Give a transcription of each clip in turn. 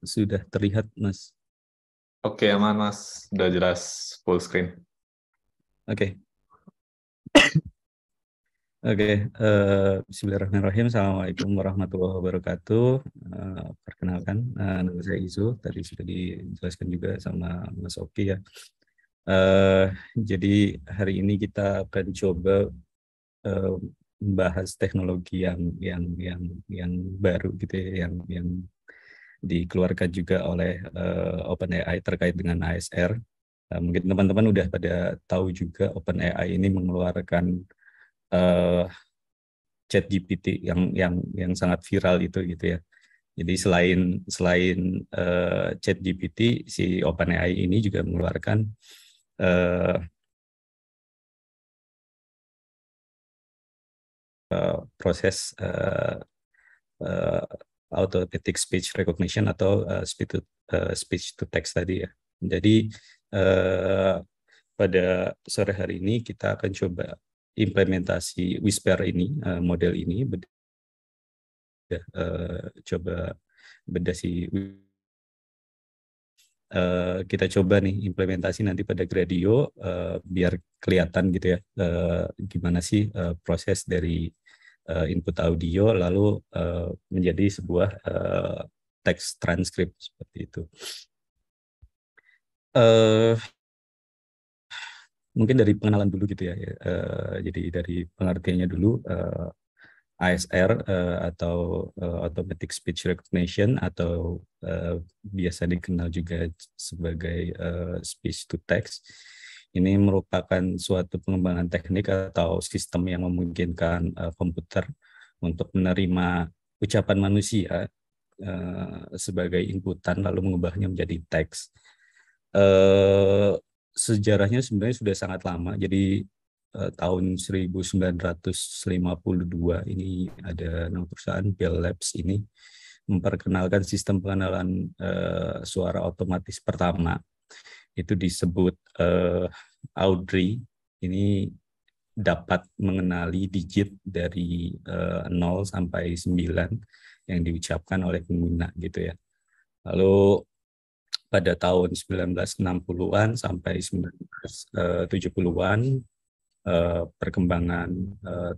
sudah terlihat, Mas? Oke, aman Mas. Udah jelas full screen. Oke. Oke, Bismillahirrahmanirrahim. Assalamualaikum warahmatullahi wabarakatuh. Perkenalkan, nama saya Izu. Tadi sudah dijelaskan juga sama Mas Oki ya. Eh, jadi hari ini kita akan coba eh, membahas teknologi yang baru gitu ya, yang dikeluarkan juga oleh OpenAI terkait dengan ASR. Mungkin teman-teman udah pada tahu juga OpenAI ini mengeluarkan eh, ChatGPT yang sangat viral itu gitu ya. Jadi selain selain ChatGPT, si OpenAI ini juga mengeluarkan uh, proses uh, automatic speech recognition atau speech to text tadi ya. Jadi uh, pada sore hari ini kita akan coba implementasi Whisper ini, model ini, coba beda si kita coba nih implementasi nanti pada Gradio biar kelihatan gitu ya gimana sih proses dari input audio lalu menjadi sebuah teks transkrip seperti itu. Uh, Mungkin dari pengenalan dulu gitu ya. Jadi dari pengertiannya dulu. ASR atau Automatic Speech Recognition atau biasa dikenal juga sebagai speech to text. Ini merupakan suatu pengembangan teknik atau sistem yang memungkinkan komputer untuk menerima ucapan manusia sebagai inputan lalu mengubahnya menjadi teks. Sejarahnya sebenarnya sudah sangat lama. Jadi tahun 1952 ini ada nama perusahaan Bell Labs ini memperkenalkan sistem pengenalan suara otomatis pertama. Itu disebut Audrey. Ini dapat mengenali digit dari 0 sampai 9 yang diucapkan oleh pengguna gitu ya. Lalu pada tahun 1960-an sampai 1970-an perkembangan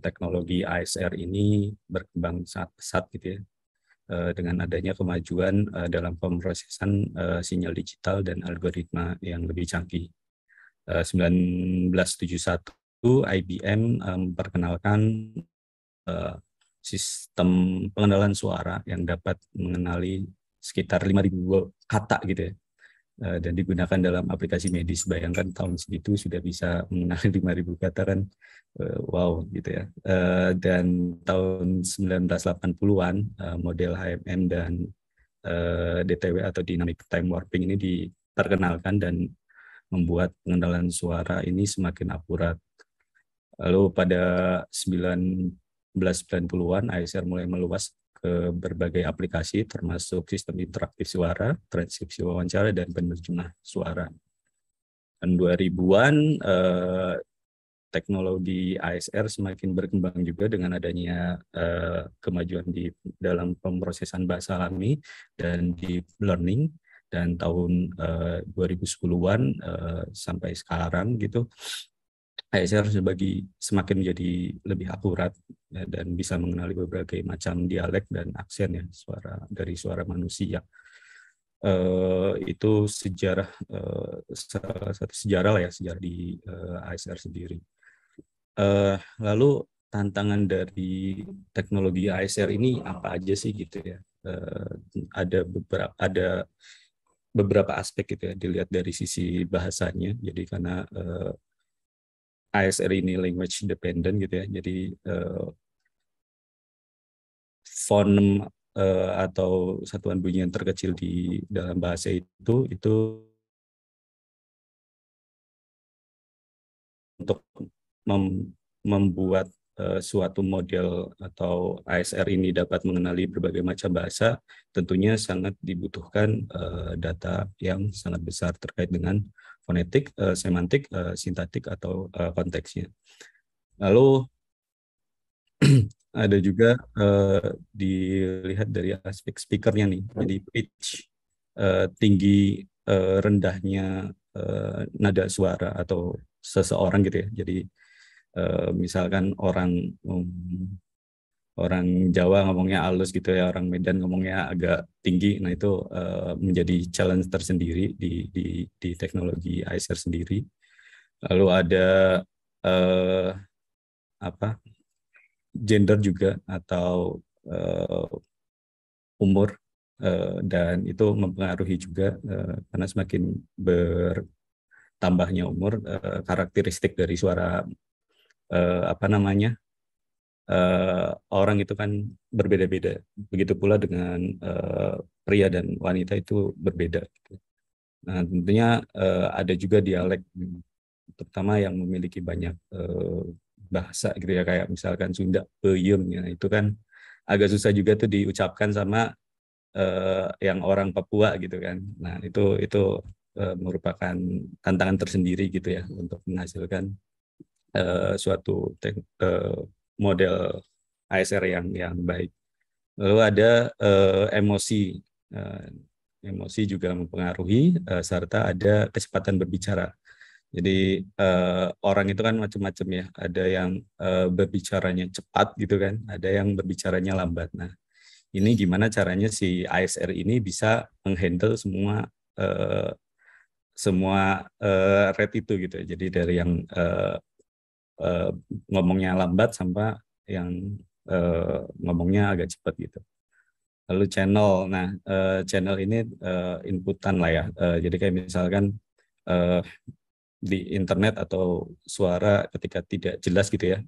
teknologi ASR ini berkembang sangat pesat gitu ya dengan adanya kemajuan dalam pemrosesan sinyal digital dan algoritma yang lebih canggih. 1971 IBM memperkenalkan sistem pengenalan suara yang dapat mengenali sekitar 5.000 kata gitu ya dan digunakan dalam aplikasi medis. Bayangkan tahun segitu sudah bisa mengenali 5.000 kata kan, wow gitu ya. Dan tahun 1980-an model HMM dan DTW atau Dynamic Time Warping ini diperkenalkan dan membuat pengenalan suara ini semakin akurat. Lalu pada 1990-an ASR mulai meluas ke berbagai aplikasi termasuk sistem interaktif suara, transkripsi wawancara, dan penerjemah suara. Dan 2000-an teknologi ASR semakin berkembang juga dengan adanya kemajuan di dalam pemrosesan bahasa alami dan deep learning. Dan tahun 2010-an sampai sekarang gitu ASR semakin menjadi lebih akurat ya, dan bisa mengenali berbagai macam dialek dan aksen ya dari suara manusia. Itu sejarah salah satu sejarah lah ya sejarah di ASR sendiri. Lalu tantangan dari teknologi ASR ini apa aja sih gitu ya? Ada beberapa aspek gitu ya dilihat dari sisi bahasanya. Jadi karena ASR ini language dependent gitu ya. Jadi fonem atau satuan bunyi yang terkecil di dalam bahasa itu untuk membuat suatu model atau ASR ini dapat mengenali berbagai macam bahasa, tentunya sangat dibutuhkan data yang sangat besar terkait dengan fonetik, semantik, sintaktik atau konteksnya. Lalu ada juga dilihat dari aspek speakernya nih, jadi pitch. tinggi rendahnya nada suara atau seseorang gitu ya. Jadi misalkan orang Jawa ngomongnya halus gitu ya, orang Medan ngomongnya agak tinggi. Nah itu menjadi challenge tersendiri di teknologi ASR sendiri. Lalu ada eh, apa gender juga atau umur, dan itu mempengaruhi juga karena semakin bertambahnya umur, karakteristik dari suara apa namanya orang itu kan berbeda-beda. Begitu pula dengan pria dan wanita itu berbeda. Gitu. Nah, tentunya ada juga dialek, terutama yang memiliki banyak bahasa gitu ya, kayak misalkan Sunda, Peyem, ya, itu kan agak susah juga tuh diucapkan sama yang orang Papua gitu kan. Nah, itu merupakan tantangan tersendiri gitu ya untuk menghasilkan suatu model ASR yang baik. Lalu ada emosi. Eh, Emosi juga mempengaruhi, serta ada kecepatan berbicara. Jadi orang itu kan macam-macam ya. Ada yang berbicaranya cepat gitu kan, ada yang berbicaranya lambat. Nah, ini gimana caranya si ASR ini bisa menghandle eh, semua rate itu gitu. Jadi dari yang eh, ngomongnya lambat sampai yang ngomongnya agak cepat gitu. Lalu channel, nah channel ini inputan lah ya. Jadi kayak misalkan eh, di internet atau suara ketika tidak jelas gitu ya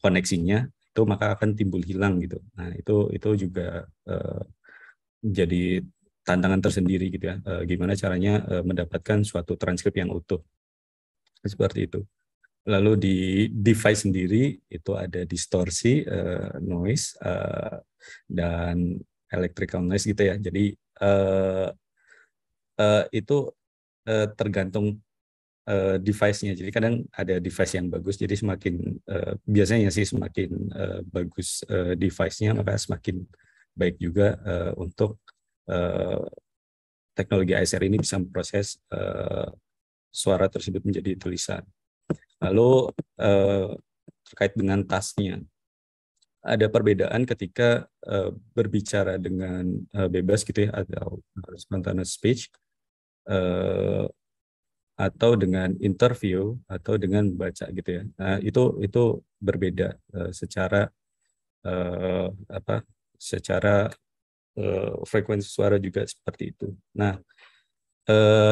koneksinya, itu maka akan timbul hilang gitu. Nah itu juga menjadi tantangan tersendiri gitu ya. Gimana caranya mendapatkan suatu transkrip yang utuh seperti itu. Lalu di device sendiri itu ada distorsi, noise, dan electrical noise gitu ya. Jadi itu tergantung device-nya. Jadi kadang ada device yang bagus, jadi semakin biasanya sih semakin bagus device-nya, maka semakin baik juga untuk uh, teknologi ASR ini bisa memproses suara tersebut menjadi tulisan. Lalu terkait dengan tasnya, ada perbedaan ketika berbicara dengan bebas gitu ya, atau spontaneous speech, atau dengan interview, atau dengan baca gitu ya. Nah, itu berbeda secara apa? Secara frekuensi suara juga seperti itu. Nah,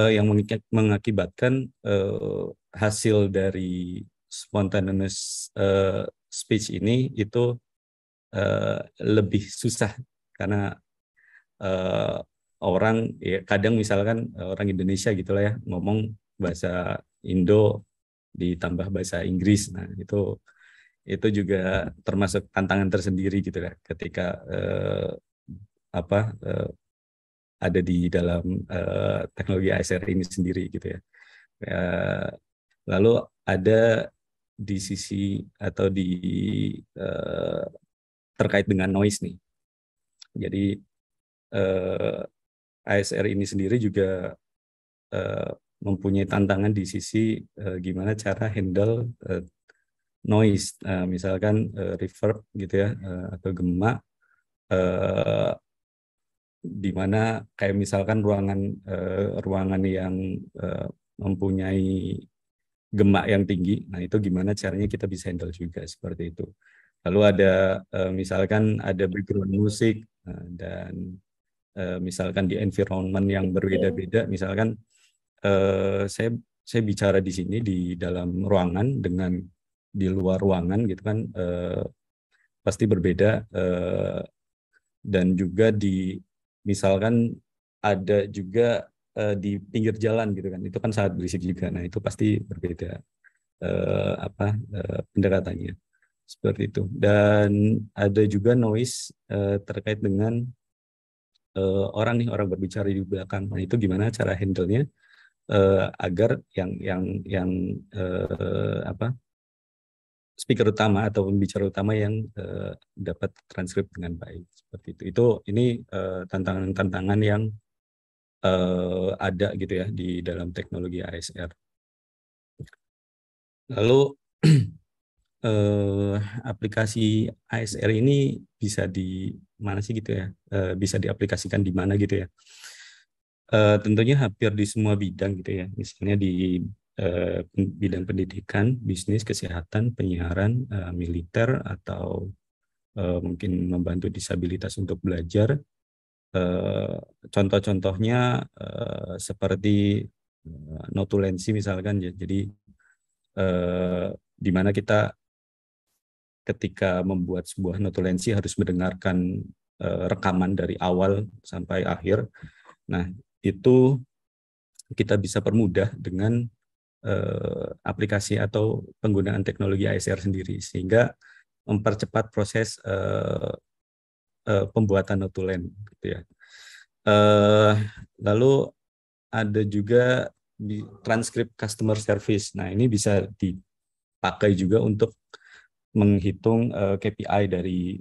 yang mengakibatkan hasil dari spontaneous speech ini itu lebih susah karena uh, orang ya kadang misalkan orang Indonesia gitulah ya ngomong bahasa Indo ditambah bahasa Inggris. Nah, itu juga termasuk tantangan tersendiri gitu ya ketika apa ada di dalam teknologi ASR ini sendiri gitu ya. Lalu ada di sisi atau di uh, terkait dengan noise nih. Jadi ASR ini sendiri juga mempunyai tantangan di sisi gimana cara handle noise, misalkan reverb gitu ya, atau gema, di mana kayak misalkan ruangan yang mempunyai gema yang tinggi, nah itu gimana caranya kita bisa handle juga seperti itu. Lalu ada misalkan ada background musik, dan misalkan di environment yang berbeda-beda, misalkan saya bicara di sini di dalam ruangan dengan di luar ruangan gitu kan, pasti berbeda, dan juga misalkan ada juga di pinggir jalan gitu kan, itu kan sangat berisik juga. Nah itu pasti berbeda pendekatannya seperti itu. Dan ada juga noise terkait dengan orang berbicara di belakang. Nah itu gimana cara handle-nya agar yang apa speaker utama atau pembicara utama yang dapat transkrip dengan baik seperti itu. Ini tantangan-tantangan yang ada gitu ya di dalam teknologi ASR. Lalu aplikasi ASR ini bisa di mana sih gitu ya? Bisa diaplikasikan di mana gitu ya? Tentunya hampir di semua bidang gitu ya. Misalnya di bidang pendidikan, bisnis, kesehatan, penyiaran, militer, atau mungkin membantu disabilitas untuk belajar. Contoh-contohnya seperti notulensi misalkan ya. Jadi di mana kita ketika membuat sebuah notulensi harus mendengarkan rekaman dari awal sampai akhir. Nah, itu kita bisa permudah dengan aplikasi atau penggunaan teknologi ASR sendiri, sehingga mempercepat proses pembuatan notulen gitu ya. Lalu ada juga di transkrip customer service. Nah, ini bisa dipakai juga untuk menghitung KPI dari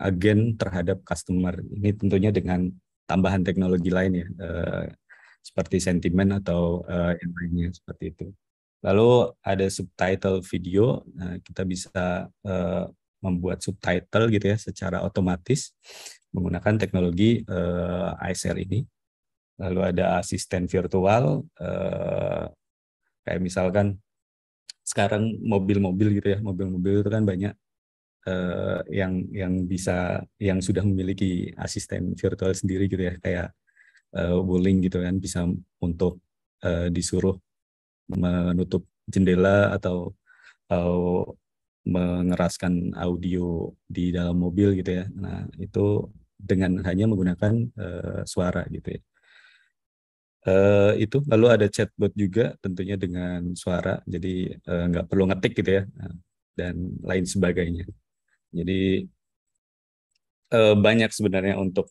agen terhadap customer. Ini tentunya dengan tambahan teknologi lain ya, seperti sentimen atau yang lainnya seperti itu. Lalu ada subtitle video. Nah, kita bisa membuat subtitle gitu ya secara otomatis menggunakan teknologi ASR ini. Lalu ada asisten virtual, kayak misalkan sekarang mobil-mobil gitu ya, mobil-mobil itu kan banyak yang sudah memiliki asisten virtual sendiri gitu ya, kayak Wuling gitu kan, bisa untuk disuruh menutup jendela atau mengeraskan audio di dalam mobil gitu ya. Nah, itu dengan hanya menggunakan suara gitu ya. Itu lalu ada chatbot juga tentunya dengan suara, jadi nggak perlu ngetik gitu ya, dan lain sebagainya. Jadi banyak sebenarnya untuk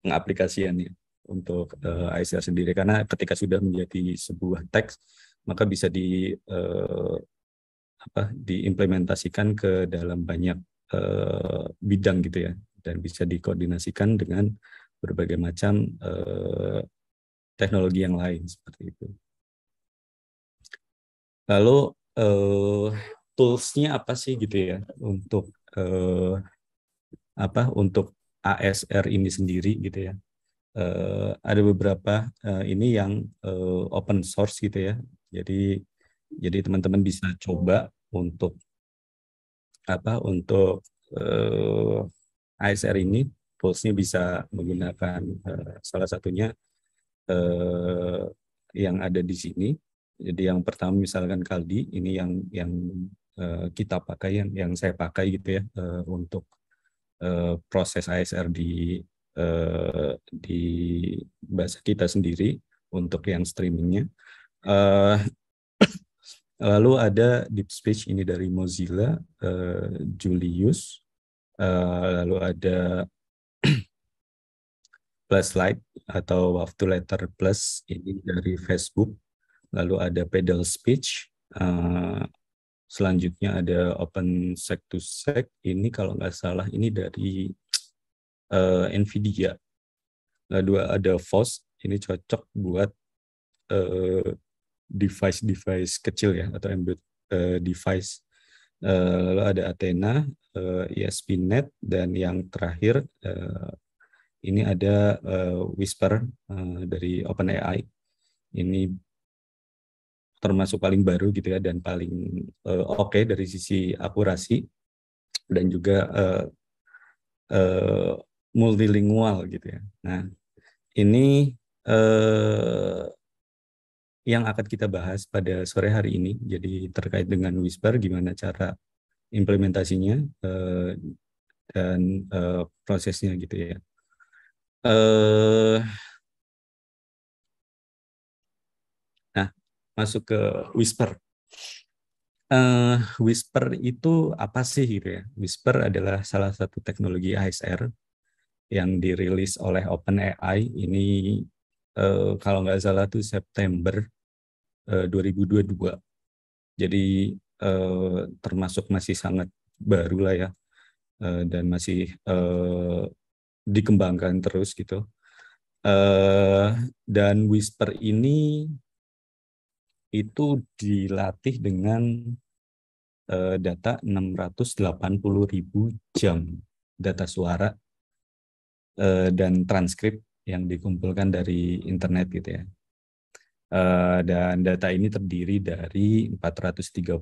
pengaplikasiannya untuk ASR sendiri, karena ketika sudah menjadi sebuah teks maka bisa diimplementasikan ke dalam banyak bidang gitu ya, dan bisa dikoordinasikan dengan berbagai macam teknologi yang lain seperti itu. Lalu tools-nya apa sih gitu ya untuk untuk ASR ini sendiri gitu ya. Ada beberapa ini yang open source gitu ya. Jadi teman-teman bisa coba untuk ASR ini. Toolsnya bisa menggunakan salah satunya yang ada di sini. Jadi yang pertama misalkan Kaldi, ini yang kita pakai, yang saya pakai gitu ya, untuk proses ASR di bahasa kita sendiri untuk yang streamingnya. Lalu ada Deep Speech, ini dari Mozilla, Julius. Lalu ada Pluslight atau Waktu Letter Plus, ini dari Facebook. Lalu ada Pedal Speech. Selanjutnya ada Open Sec to Sec, ini kalau nggak salah ini dari NVIDIA. Lalu ada FOSS, ini cocok buat device-device kecil ya, atau embedded device. Lalu ada Athena, ESP.NET, dan yang terakhir ini ada Whisper dari OpenAI. Ini termasuk paling baru gitu ya, dan paling oke dari sisi akurasi dan juga multilingual gitu ya. Nah, ini yang akan kita bahas pada sore hari ini. Jadi terkait dengan Whisper, gimana cara implementasinya dan prosesnya gitu ya. Nah, masuk ke Whisper. Whisper itu apa sih gitu ya? Whisper adalah salah satu teknologi ASR yang dirilis oleh OpenAI. Ini kalau nggak salah tuh September 2022. Jadi termasuk masih sangat baru lah ya, dan masih dikembangkan terus gitu. Dan Whisper ini itu dilatih dengan data 680.000 jam data suara dan transkrip yang dikumpulkan dari internet gitu ya. Dan data ini terdiri dari 438.000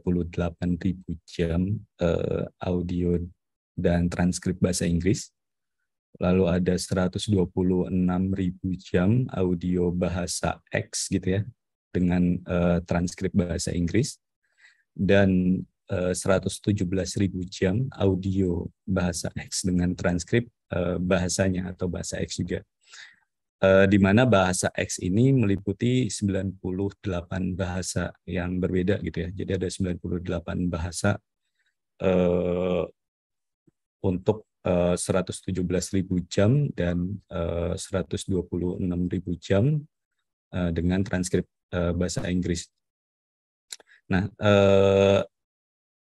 jam audio dan transkrip bahasa Inggris. Lalu ada 126.000 jam audio bahasa X gitu ya, dengan transkrip bahasa Inggris. Dan 117.000 jam audio bahasa X dengan transkrip bahasanya atau bahasa X juga. Di mana bahasa X ini meliputi 98 bahasa yang berbeda gitu ya. Jadi ada 98 bahasa untuk 117.000 jam dan 126.000 jam dengan transkrip bahasa Inggris. Nah,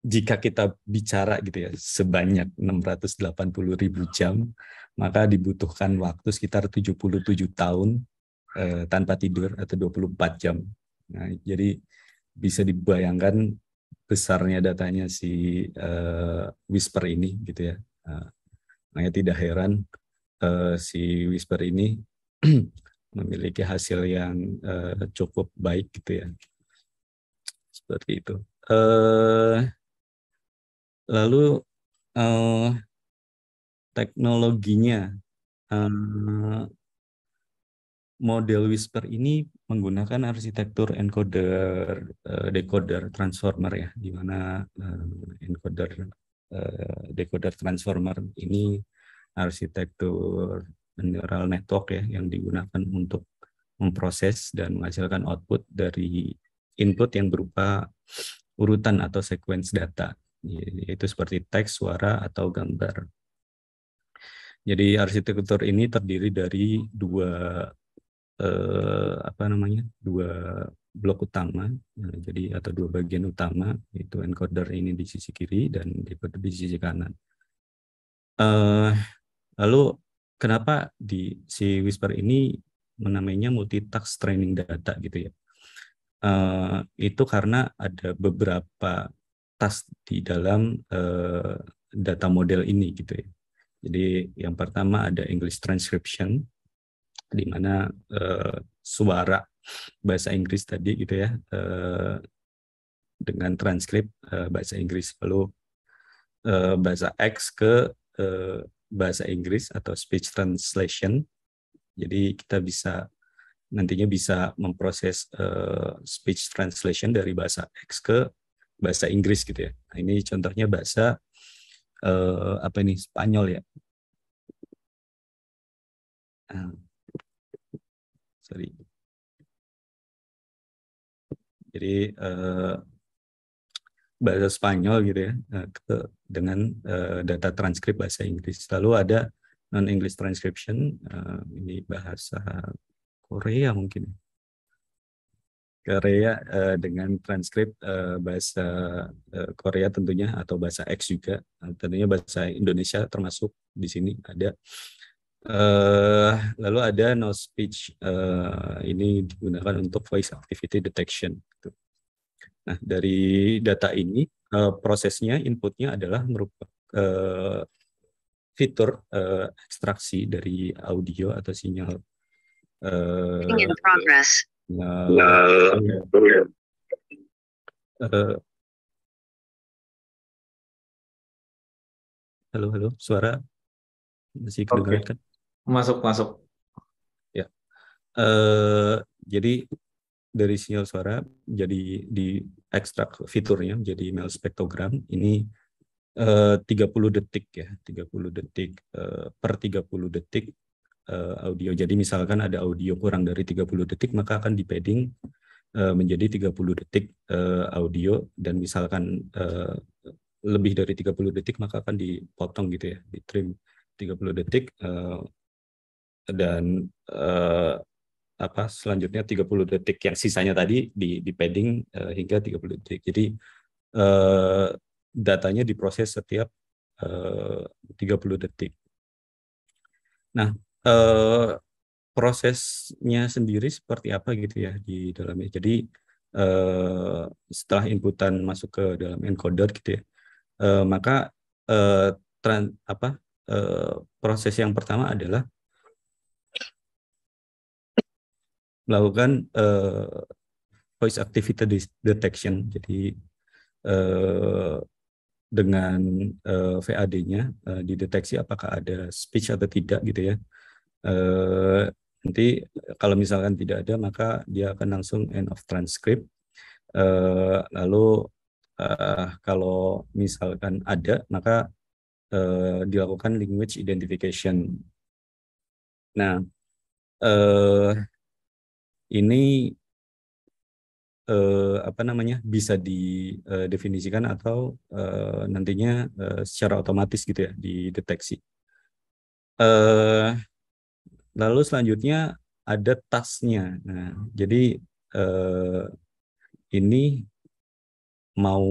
jika kita bicara gitu ya sebanyak 680.000 jam, maka dibutuhkan waktu sekitar 77 tahun tanpa tidur atau 24 jam. Nah, jadi bisa dibayangkan besarnya datanya si Whisper ini gitu ya. Makanya tidak heran si Whisper ini memiliki hasil yang cukup baik gitu ya. Seperti itu. Lalu teknologinya, model Whisper ini menggunakan arsitektur encoder, decoder, transformer ya, di mana encoder, decoder, transformer ini arsitektur neural network ya yang digunakan untuk memproses dan menghasilkan output dari input yang berupa urutan atau sequence data, yaitu seperti teks, suara, atau gambar. Jadi arsitektur ini terdiri dari dua blok utama, jadi atau dua bagian utama, yaitu encoder ini di sisi kiri dan decoder di sisi kanan. Lalu kenapa si Whisper ini menamainya multitask training data gitu ya? Itu karena ada beberapa task di dalam data model ini gitu ya. Jadi yang pertama ada English transcription, di mana suara bahasa Inggris tadi gitu ya dengan transkrip bahasa Inggris, lalu bahasa X ke bahasa Inggris atau speech translation. Jadi kita nantinya bisa memproses speech translation dari bahasa X ke bahasa Inggris gitu ya. Nah, ini contohnya bahasa Spanyol ya. Sorry. Jadi bahasa Spanyol gitu ya dengan data transkrip bahasa Inggris. Lalu ada non-English transcription, ini bahasa Korea mungkin. Korea dengan transkrip bahasa Korea tentunya, atau bahasa X juga, tentunya bahasa Indonesia termasuk di sini ada. Lalu ada no speech, ini digunakan untuk voice activity detection. Nah, dari data ini prosesnya, inputnya adalah merupakan fitur ekstraksi dari audio atau sinyal. Halo, suara masih kedengaran kan? Masuk. Ya. Jadi dari sinyal suara jadi diekstrak fiturnya menjadi email spektrogram. Ini 30 detik ya, 30 detik per 30 detik audio. Jadi misalkan ada audio kurang dari 30 detik, maka akan di padding menjadi 30 detik audio, dan misalkan lebih dari 30 detik maka akan dipotong gitu ya, di trim 30 detik dan selanjutnya 30 detik yang sisanya tadi di padding hingga 30 detik. Jadi datanya diproses setiap 30 detik. Nah, prosesnya sendiri seperti apa gitu ya di dalamnya. Jadi setelah inputan masuk ke dalam encoder gitu ya, maka eh, proses yang pertama adalah melakukan voice activity detection. Jadi dengan VAD-nya dideteksi apakah ada speech atau tidak gitu ya. Nanti kalau misalkan tidak ada, maka dia akan langsung end of transcript. Lalu kalau misalkan ada, maka dilakukan language identification. Nah, ini bisa didefinisikan atau nantinya secara otomatis gitu ya dideteksi. Lalu selanjutnya ada tasknya. Nah, jadi ini mau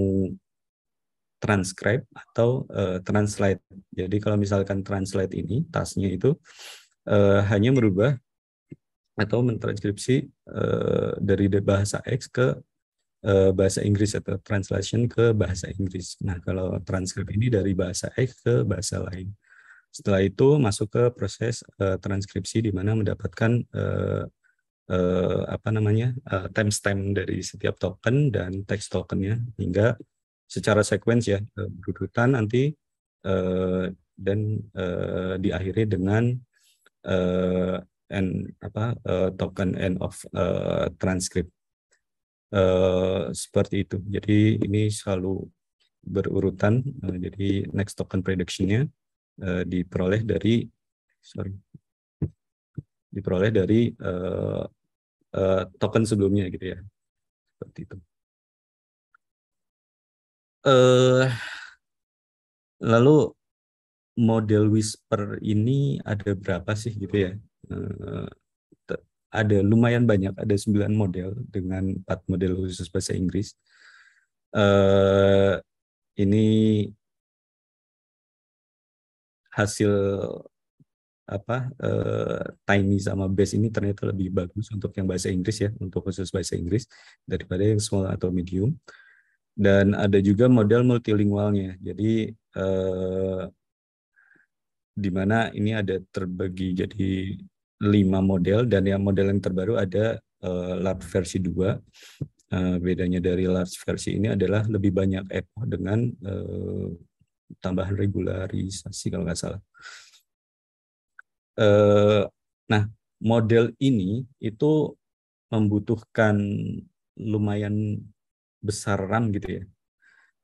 transcribe atau translate. Jadi kalau misalkan translate ini tasknya itu hanya merubah atau mentranskripsi dari bahasa X ke bahasa Inggris atau translation ke bahasa Inggris. Nah, kalau transkrip ini dari bahasa X ke bahasa lain. Setelah itu masuk ke proses transkripsi di mana mendapatkan timestamp dari setiap token dan teks tokennya hingga secara sequence ya berurutan nanti dan diakhiri dengan token end of transcript seperti itu. Jadi ini selalu berurutan. Jadi next token prediction-nya diperoleh dari token sebelumnya gitu ya, seperti itu. Lalu model Whisper ini ada berapa sih gitu ya? Ada lumayan banyak, ada 9 model dengan 4 model khusus bahasa Inggris. Ini hasil Tiny sama Base ini ternyata lebih bagus untuk yang bahasa Inggris ya, untuk khusus bahasa Inggris daripada yang small atau medium. Dan ada juga model multilingualnya. Jadi di mana ini ada terbagi jadi 5 model dan yang model yang terbaru ada large versi 2. Bedanya dari large versi ini adalah lebih banyak echo dengan tambahan regularisasi kalau nggak salah. Nah, model ini itu membutuhkan lumayan besar RAM gitu ya.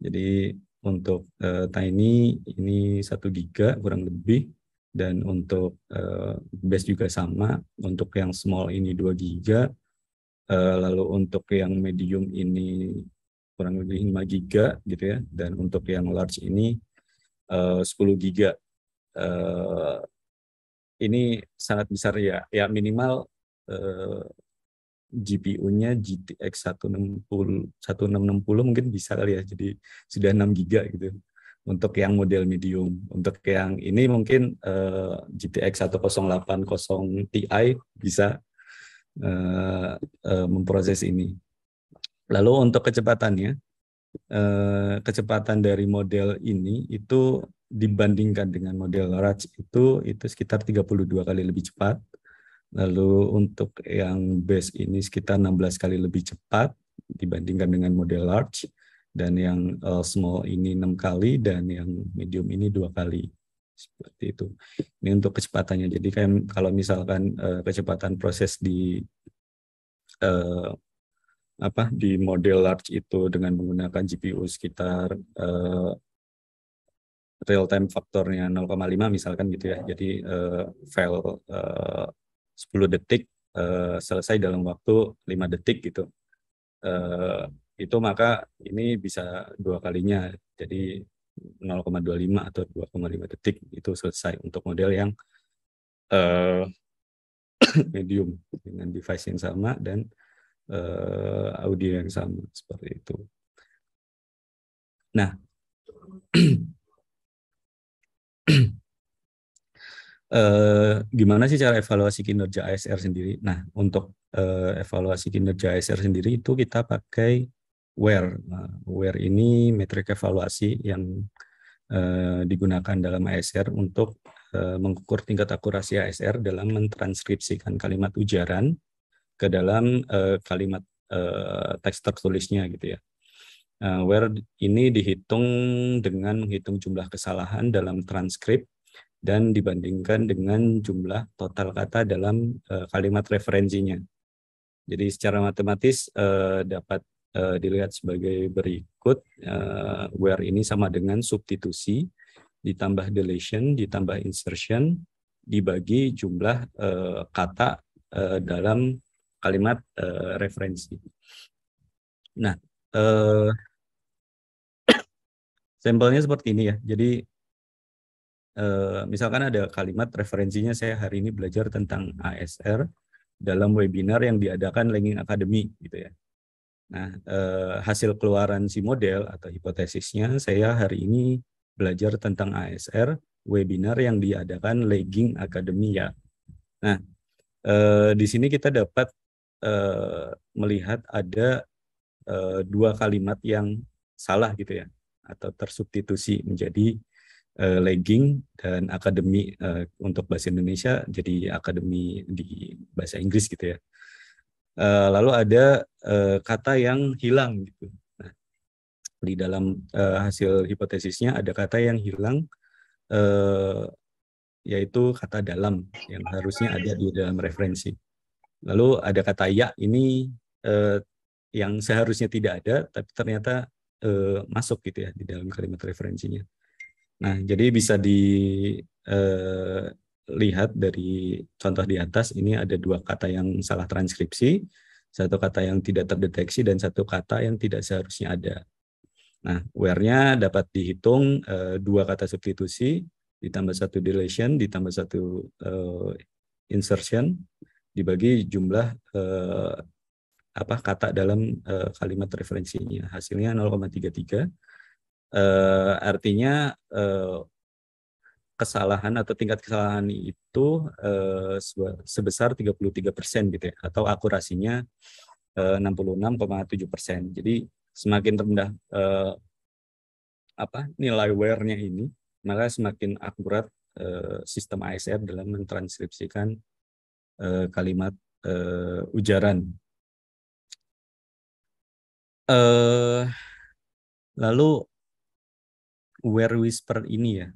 Jadi untuk Tiny ini 1 giga kurang lebih, dan untuk Base juga sama. Untuk yang small ini 2 giga, lalu untuk yang medium ini kurang lebih 5 giga gitu ya, dan untuk yang large ini 10 giga. Ini sangat besar ya, minimal GPU-nya GTX 1660 mungkin bisa kali ya, jadi sudah 6 giga gitu untuk yang model medium. Untuk yang ini mungkin GTX 1080 Ti bisa memproses ini. Lalu untuk kecepatannya, kecepatan dari model ini itu dibandingkan dengan model large itu sekitar 32 kali lebih cepat. Lalu untuk yang Base ini sekitar 16 kali lebih cepat dibandingkan dengan model large, dan yang small ini 6 kali dan yang medium ini 2 kali. Seperti itu. Ini untuk kecepatannya. Jadi kayak kalau misalkan kecepatan proses di di model large itu dengan menggunakan GPU sekitar real time faktornya 0,5 misalkan gitu ya. Jadi file 10 detik selesai dalam waktu 5 detik gitu. Itu maka ini bisa 2 kalinya. Jadi 0,25 atau 2,5 detik itu selesai untuk model yang medium dengan device yang sama dan audio yang sama, seperti itu. Nah, gimana sih cara evaluasi kinerja ASR sendiri? Nah, untuk evaluasi kinerja ASR sendiri itu kita pakai WARE. Nah, WARE ini metrik evaluasi yang digunakan dalam ASR untuk mengukur tingkat akurasi ASR dalam mentranskripsikan kalimat ujaran ke dalam kalimat teks tertulisnya gitu ya. WARE ini dihitung dengan menghitung jumlah kesalahan dalam transkrip dan dibandingkan dengan jumlah total kata dalam kalimat referensinya. Jadi secara matematis dapat dilihat sebagai berikut. Where ini sama dengan substitusi ditambah deletion ditambah insertion dibagi jumlah kata dalam kalimat referensi. Nah, sampelnya seperti ini ya. Jadi misalkan ada kalimat referensinya, saya hari ini belajar tentang ASR dalam webinar yang diadakan Learning Academy gitu ya. Nah, hasil keluaran si model atau hipotesisnya, saya hari ini belajar tentang ASR webinar yang diadakan Learning Academy ya. Nah, di sini kita dapat melihat ada dua kalimat yang salah gitu ya, atau tersubstitusi menjadi lagging dan akademi untuk bahasa Indonesia jadi akademi di bahasa Inggris gitu ya. Lalu ada kata yang hilang gitu. Nah, di dalam hasil hipotesisnya ada kata yang hilang yaitu kata dalam yang harusnya ada di dalam referensi. Lalu ada kata ya ini yang seharusnya tidak ada tapi ternyata masuk gitu ya di dalam kalimat referensinya. Nah, jadi bisa dilihat dari contoh di atas, ini ada dua kata yang salah transkripsi, satu kata yang tidak terdeteksi, dan satu kata yang tidak seharusnya ada. Nah, where-nya dapat dihitung dua kata substitusi, ditambah satu deletion, ditambah satu insertion, dibagi jumlah kata dalam kalimat referensinya. Hasilnya 0,33. Artinya kesalahan atau tingkat kesalahan itu sebesar 33% gitu ya, atau akurasinya 66,7%. Jadi semakin rendah nilai WARE-nya ini, maka semakin akurat sistem ASR dalam mentranskripsikan kalimat ujaran. Lalu WARE whisper ini ya,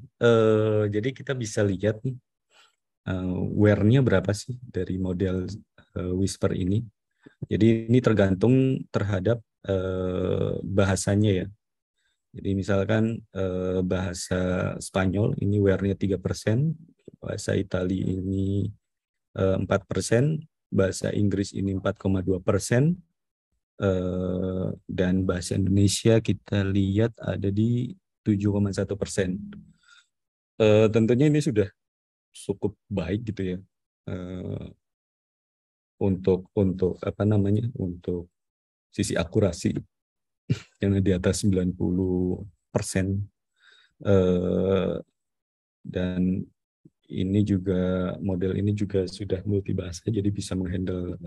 jadi kita bisa lihat nih WARE-nya berapa sih dari model whisper ini. Jadi ini tergantung terhadap bahasanya ya. Jadi misalkan bahasa Spanyol ini WARE-nya 3%, bahasa Itali ini 4%, bahasa Inggris ini 4,2%, dan bahasa Indonesia kita lihat ada di 7,1%. Tentunya ini sudah cukup baik gitu ya untuk sisi akurasi yang di atas 90%, dan ini juga model ini juga sudah multibahasa, jadi bisa menghandle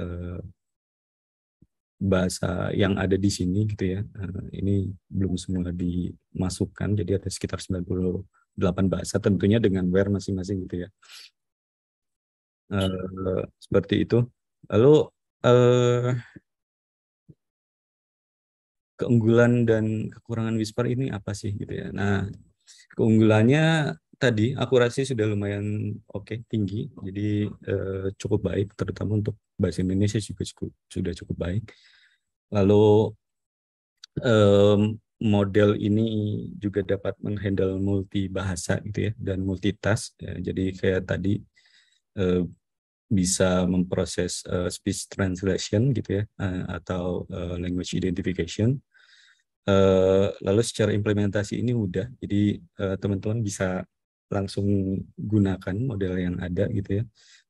bahasa yang ada di sini gitu ya. Ini belum semua dimasukkan, jadi ada sekitar 98 bahasa tentunya dengan WARE masing-masing gitu ya. Seperti itu. Lalu keunggulan dan kekurangan whisper ini apa sih gitu ya. Nah, keunggulannya tadi akurasi sudah lumayan tinggi, jadi cukup baik, terutama untuk bahasa Indonesia juga sudah cukup baik. Lalu model ini juga dapat menghandle multi bahasa gitu ya, dan multitask ya. Jadi kayak tadi bisa memproses speech translation gitu ya, atau language identification. Lalu secara implementasi ini mudah, jadi teman-teman bisa langsung gunakan model yang ada gitu ya,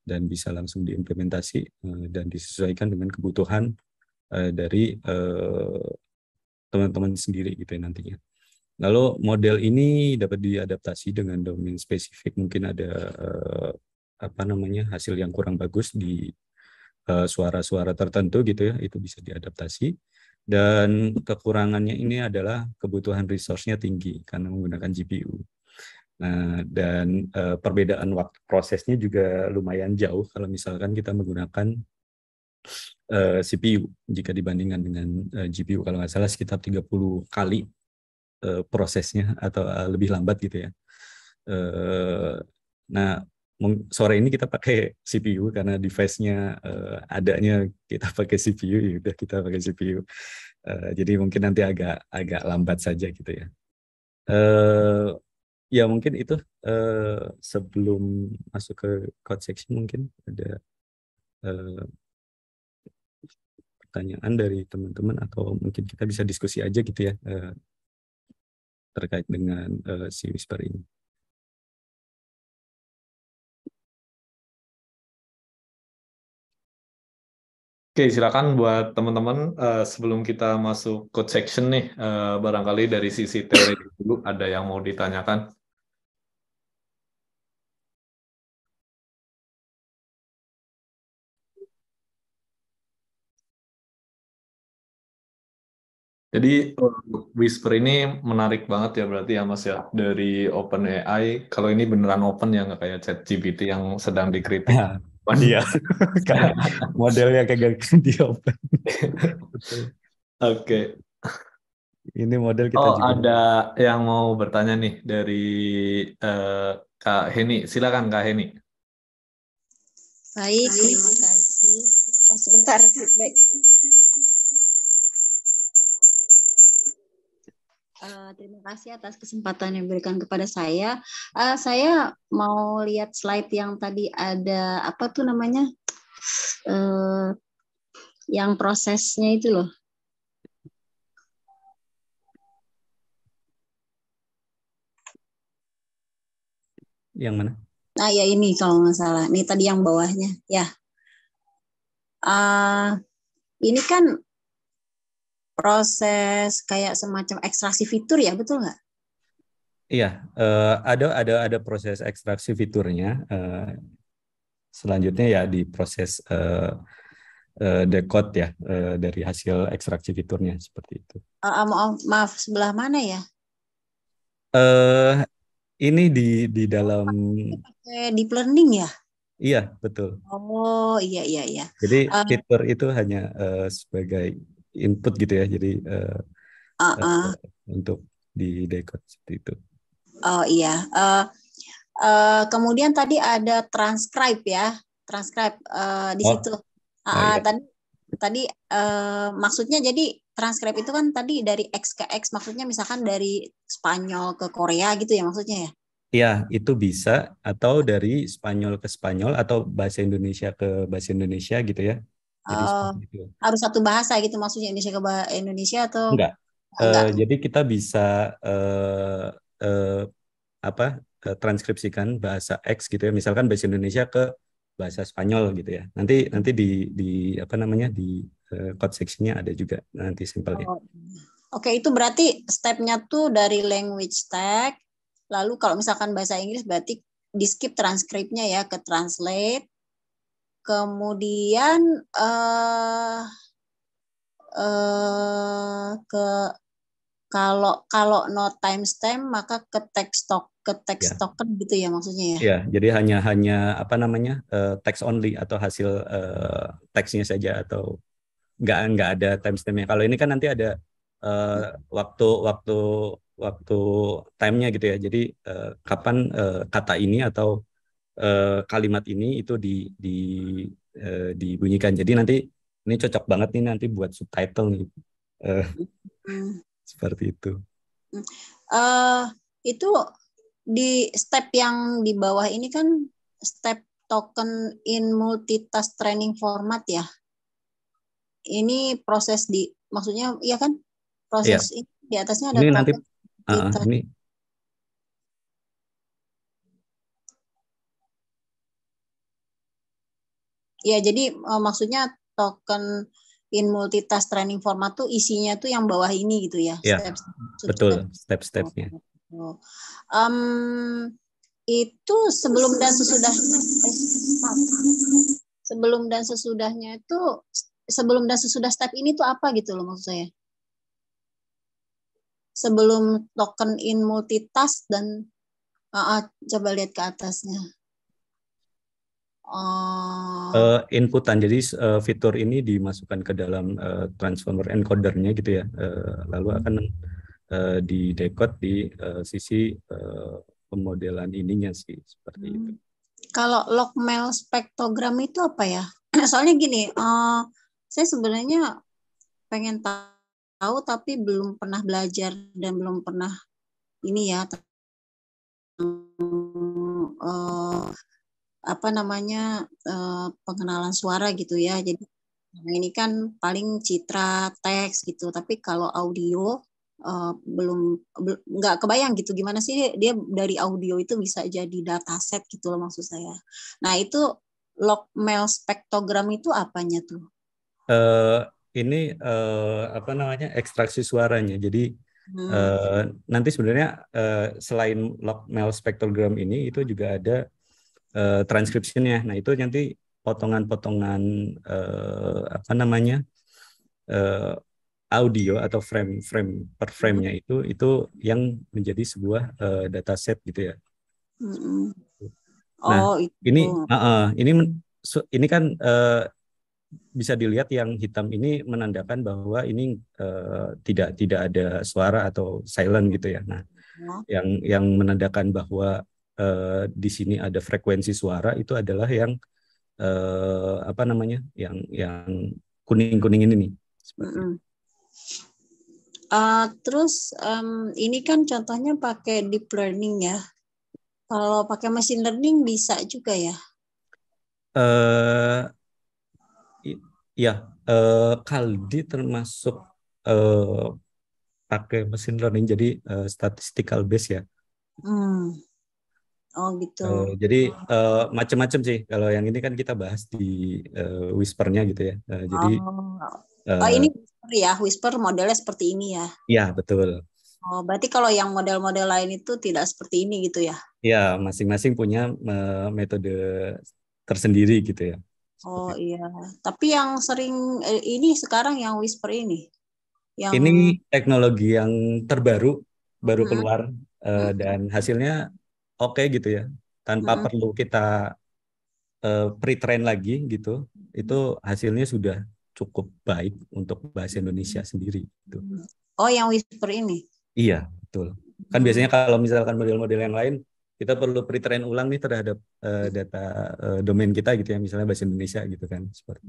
dan bisa langsung diimplementasi dan disesuaikan dengan kebutuhan dari teman-teman sendiri gitu ya nantinya. Lalu model ini dapat diadaptasi dengan domain spesifik. Mungkin ada hasil yang kurang bagus di suara-suara tertentu gitu ya, itu bisa diadaptasi. Dan kekurangannya ini adalah kebutuhan resource-nya tinggi karena menggunakan GPU. Nah, dan perbedaan waktu prosesnya juga lumayan jauh kalau misalkan kita menggunakan CPU jika dibandingkan dengan GPU. Kalau nggak salah sekitar 30 kali prosesnya atau lebih lambat gitu ya. Nah, sore ini kita pakai CPU karena device-nya adanya kita pakai CPU, ya udah kita pakai CPU. Jadi mungkin nanti agak lambat saja gitu ya. Ya mungkin itu sebelum masuk ke code section mungkin ada pertanyaan dari teman-teman atau mungkin kita bisa diskusi aja gitu ya terkait dengan si Whisper ini. Oke, silakan buat teman-teman sebelum kita masuk code section nih, barangkali dari sisi teori dulu ada yang mau ditanyakan. Jadi Whisper ini menarik banget ya berarti ya Mas ya dari OpenAI. Kalau ini beneran open ya nggak kayak ChatGPT yang sedang dikritik. Nah, iya, kayak modelnya kayak di open. Betul. Oke. Ini model kita Oh, juga. ada yang mau bertanya nih dari eh, Kak Heni. Silakan Kak Heni. Baik, terima kasih. Oh, sebentar, feedback. Terima kasih atas kesempatan yang diberikan kepada saya. Saya mau lihat slide yang tadi ada apa tuh namanya, yang prosesnya itu loh. Yang mana? Nah ya ini kalau nggak salah. Ini tadi yang bawahnya. Ya, ini kan proses kayak semacam ekstraksi fitur ya, betul nggak? Iya, ada proses ekstraksi fiturnya. Selanjutnya ya di proses decode ya dari hasil ekstraksi fiturnya seperti itu. Maaf, sebelah mana ya? Ini di dalam. Pakai deep learning ya? Iya, betul. Oh iya iya iya. Jadi fitur itu hanya sebagai input gitu ya. Jadi untuk di decode seperti itu. Oh iya. Kemudian tadi ada transcribe ya, transcribe di situ. Iya. Tadi maksudnya jadi transcribe itu kan tadi dari X ke X, maksudnya misalkan dari Spanyol ke Korea gitu ya maksudnya ya? Iya, itu bisa atau dari Spanyol ke Spanyol atau bahasa Indonesia ke bahasa Indonesia gitu ya. Jadi seperti itu. Harus satu bahasa gitu maksudnya Indonesia ke Indonesia atau Enggak. enggak? Jadi kita bisa transkripsikan bahasa X gitu ya. Misalkan bahasa Indonesia ke bahasa Spanyol gitu ya. Nanti di di code section-nya ada juga nanti sampelnya. Oke, itu berarti step-nya tuh dari language tag. Lalu kalau misalkan bahasa Inggris berarti di skip transkripnya ya ke translate. Kemudian ke kalau no timestamp maka ke text token gitu ya maksudnya ya. Ya, jadi hanya text only atau hasil teksnya saja atau nggak ada timestampnya. Kalau ini kan nanti ada waktu waktu waktu time-nya gitu ya. Jadi kapan kata ini atau kalimat ini itu dibunyikan. Jadi nanti ini cocok banget nih nanti buat subtitle nih. Seperti itu. Itu di step yang di bawah ini kan step token in multitask training format ya. Ini proses maksudnya iya kan proses ini di atasnya ada ini nanti ini ya, jadi maksudnya token in multitask training format tuh isinya tuh yang bawah ini gitu ya, Ya, step betul, step-stepnya. Itu sebelum dan sesudahnya itu, sebelum dan sesudah step ini tuh apa gitu loh maksud saya. Sebelum token in multitask dan coba lihat ke atasnya. Inputan, jadi fitur ini dimasukkan ke dalam transformer encodernya gitu ya, lalu akan didekode di sisi pemodelan ininya sih, seperti itu. Kalau log-mail spektrogram itu apa ya? Soalnya gini, saya sebenarnya pengen tahu tapi belum pernah belajar dan belum pernah ini ya, pengenalan suara gitu ya. Jadi ini kan paling citra, teks gitu. Tapi kalau audio belum nggak kebayang gitu gimana sih dia dari audio itu bisa jadi dataset gitu loh maksud saya. Nah itu log-mail spektrogram itu apanya tuh? Ini ekstraksi suaranya. Jadi nanti sebenarnya selain log-mail spektrogram ini itu juga ada transkripsinya. Nah itu nanti potongan-potongan audio atau frame per frame-nya itu yang menjadi sebuah dataset gitu ya. Nah ini kan bisa dilihat yang hitam ini menandakan bahwa ini tidak ada suara atau silent gitu ya. Nah yang menandakan bahwa di sini ada frekuensi suara itu adalah yang yang kuning-kuning ini nih. Terus ini kan contohnya pakai deep learning ya. Kalau pakai machine learning bisa juga ya? Kaldi termasuk pakai machine learning, jadi statistical base ya. Oh gitu. Jadi macam-macam sih. Kalau yang ini kan kita bahas di Whisper-nya gitu ya. Jadi ini Whisper ya, Whisper modelnya seperti ini ya. Iya, betul. Oh, berarti kalau yang model-model lain itu tidak seperti ini gitu ya? Iya, masing-masing punya metode tersendiri gitu ya. Oh iya. Tapi yang sering ini sekarang yang Whisper ini. Ini teknologi yang terbaru, baru keluar dan hasilnya oke gitu ya. Tanpa perlu kita pre-train lagi gitu, itu hasilnya sudah cukup baik untuk bahasa Indonesia sendiri. Gitu. Oh, yang Whisper ini? Iya, betul. Kan biasanya kalau misalkan model-model yang lain, kita perlu pre-train ulang nih terhadap data domain kita gitu ya, misalnya bahasa Indonesia gitu kan. Seperti.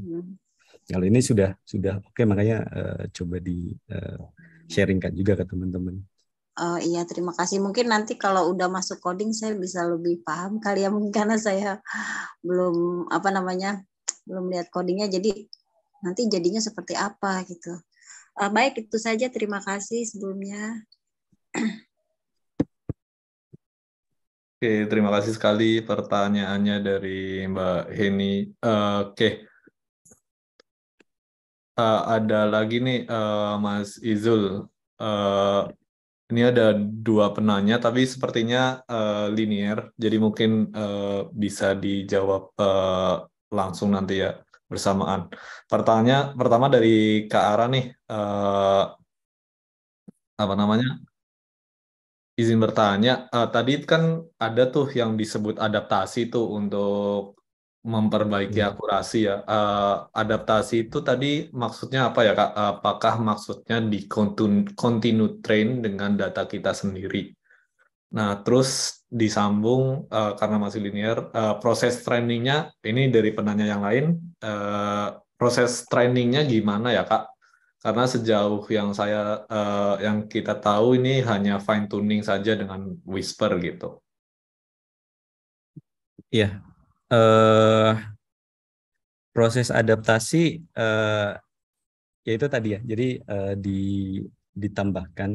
Kalau ini sudah oke, makanya coba di sharingkan juga ke teman-teman. Iya, terima kasih. Mungkin nanti kalau udah masuk coding saya bisa lebih paham kali ya, mungkin karena saya belum belum lihat codingnya, jadi nanti jadinya seperti apa gitu. Baik, itu saja. Terima kasih sebelumnya. Oke, terima kasih sekali pertanyaannya dari Mbak Heni. Oke. Ada lagi nih Mas Izul. Ini ada dua penanya, tapi sepertinya linear, jadi mungkin bisa dijawab langsung nanti ya bersamaan. Pertanyaan pertama dari Kak Ara nih, izin bertanya. Tadi kan ada tuh yang disebut adaptasi tuh untuk memperbaiki akurasi ya. Adaptasi itu tadi maksudnya apa ya Kak? Apakah maksudnya di continue train dengan data kita sendiri? Nah, terus disambung karena masih linear, proses trainingnya ini dari penanya yang lain, proses trainingnya gimana ya Kak? Karena sejauh yang yang kita tahu ini hanya fine tuning saja dengan Whisper gitu. Iya. Proses adaptasi ya itu tadi ya. Jadi ditambahkan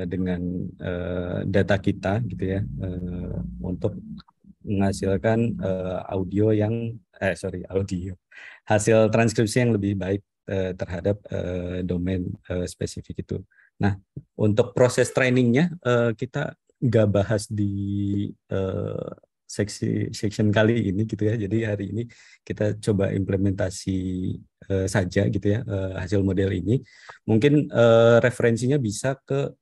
dengan data kita gitu ya, untuk menghasilkan hasil transkripsi yang lebih baik terhadap domain spesifik itu. Nah, untuk proses trainingnya kita nggak bahas di section kali ini gitu ya. Jadi hari ini kita coba implementasi saja gitu ya hasil model ini. Mungkin referensinya bisa ke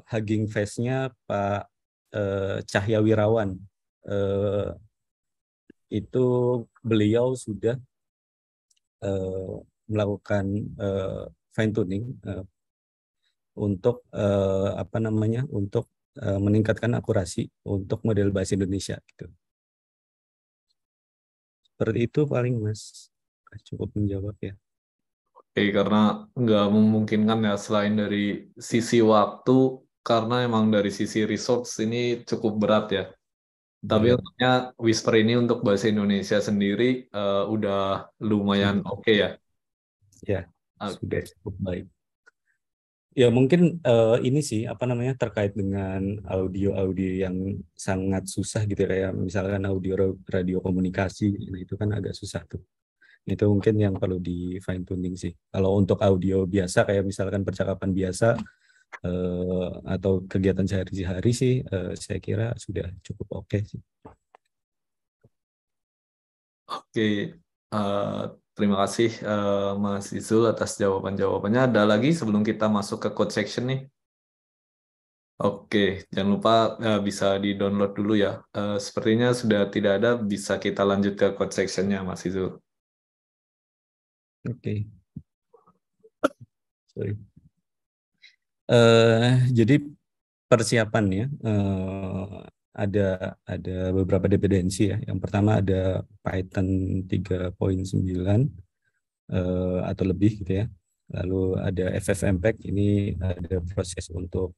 Hugging Face-nya Pak Cahya Wirawan. Itu beliau sudah melakukan fine tuning untuk untuk meningkatkan akurasi untuk model bahasa Indonesia gitu. Seperti itu paling Mas, cukup menjawab ya. Oke, karena nggak memungkinkan ya selain dari sisi waktu, karena emang dari sisi resource ini cukup berat ya. Tapi Berat. untuknya Whisper ini untuk bahasa Indonesia sendiri udah lumayan oke ya. Ya, sudah Oke. cukup baik. Ya mungkin ini sih terkait dengan audio-audio yang sangat susah gitu ya, kayak misalkan audio radio komunikasi, nah itu kan agak susah tuh. Itu mungkin yang perlu di fine tuning sih. Kalau untuk audio biasa kayak misalkan percakapan biasa atau kegiatan sehari-hari sih saya kira sudah cukup oke sih. Oke, terima kasih Mas Izul atas jawaban-jawabannya. Ada lagi sebelum kita masuk ke code section nih? Oke, jangan lupa bisa di-download dulu ya. Sepertinya sudah tidak ada, bisa kita lanjut ke code section-nya Mas Izul. Oke. Sorry. Jadi persiapannya ada beberapa dependensi ya. Yang pertama ada Python 3.9 atau lebih gitu ya. Lalu ada FFmpeg, ini ada proses untuk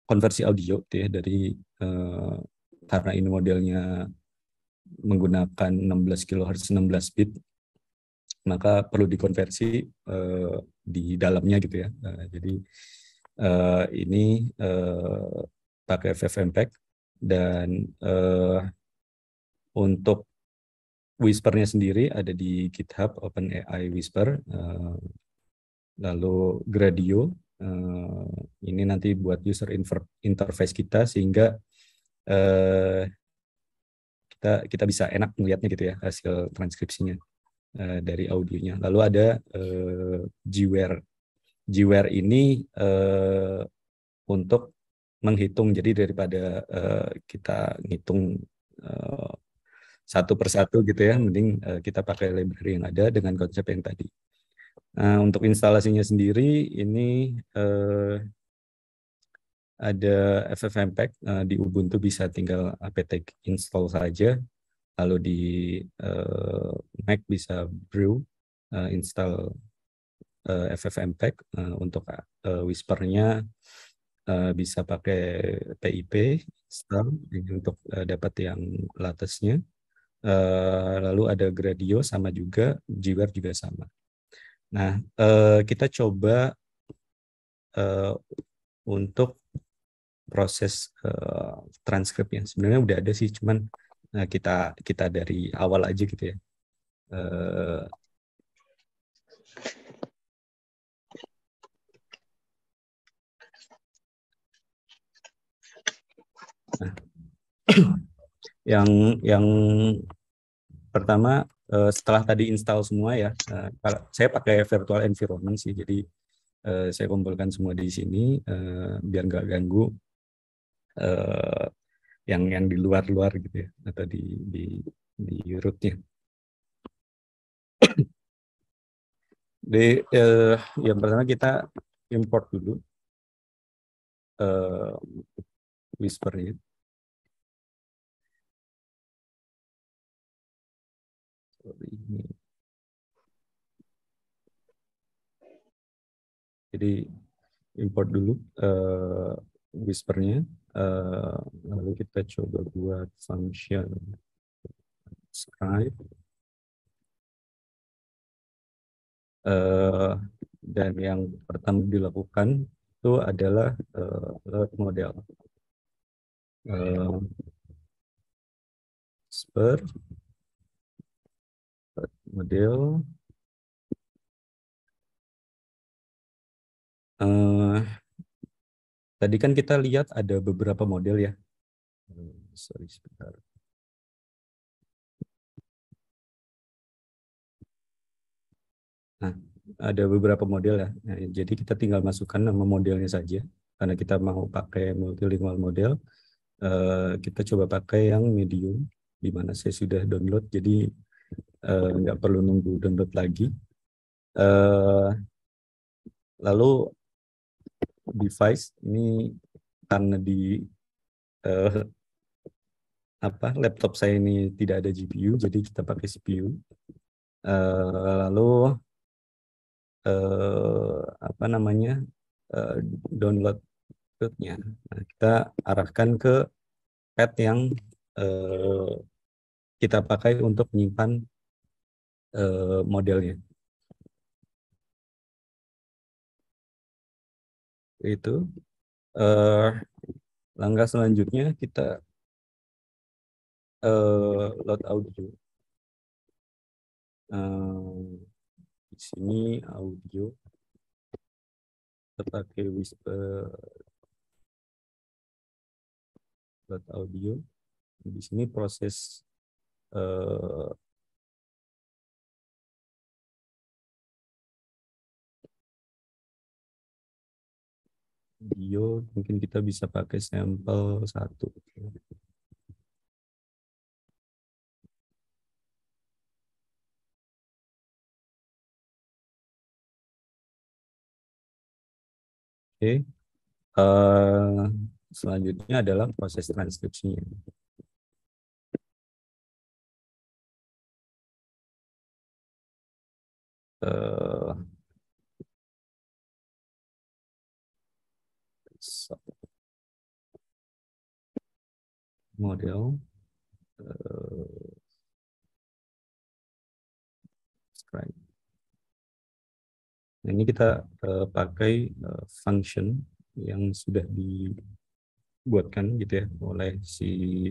konversi audio gitu ya dari karena ini modelnya menggunakan 16 kHz 16 bit, maka perlu dikonversi di dalamnya gitu ya. Jadi ini pakai FFmpeg, dan untuk Whisper-nya sendiri ada di GitHub OpenAI Whisper. Lalu Gradio ini nanti buat user interface kita, sehingga kita bisa enak melihatnya gitu ya hasil transkripsinya dari audionya. Lalu ada GWare. GWare ini untuk menghitung, jadi daripada kita ngitung satu persatu gitu ya, mending kita pakai library yang ada dengan konsep yang tadi. Nah, untuk instalasinya sendiri ini ada FFmpeg di Ubuntu, bisa tinggal apt install saja. Lalu di Mac bisa brew install FFmpeg. Untuk Whisper-nya bisa pakai PIP install untuk dapat yang latestnya. Lalu ada Gradio sama juga, GWare juga sama. Nah, kita coba untuk proses transkripnya. Sebenarnya udah ada sih, cuman kita dari awal aja gitu ya. Nah, yang pertama, setelah tadi install semua ya, saya pakai virtual environment sih, jadi saya kumpulkan semua di sini biar nggak ganggu yang di luar gitu ya, atau di rootnya. Jadi yang pertama kita import dulu Whisper-nya. Jadi import dulu Whisper-nya, lalu kita coba buat function scribe, dan yang pertama dilakukan itu adalah load model. Spur model. Tadi kan kita lihat ada beberapa model ya. Sorry sebentar. Nah, ada beberapa model ya. Nah, jadi kita tinggal masukkan nama modelnya saja. Karena kita mau pakai multilingual model, kita coba pakai yang medium, di mana saya sudah download, jadi nggak perlu nunggu download lagi. Lalu device ini karena di laptop saya ini tidak ada GPU, jadi kita pakai CPU. Lalu download nya. Nah, kita arahkan ke pad yang kita pakai untuk menyimpan modelnya. Itu langkah selanjutnya kita load audio. Di sini audio kita pakai Whisper load audio. Di sini proses audio mungkin kita bisa pakai sampel 1. Oke. Selanjutnya adalah proses transkripsinya. Model scribe. Nah, ini kita pakai function yang sudah dibuatkan gitu ya oleh si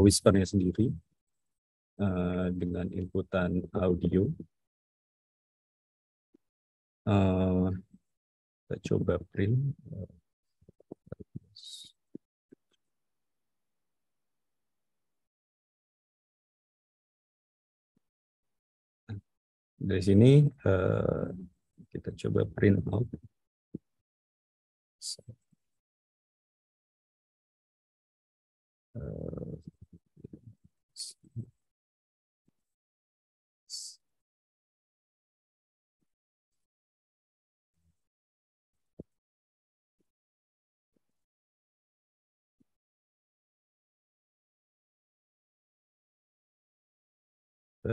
Whisper-nya sendiri dengan inputan audio. Kita coba print. Dari sini kita coba print out.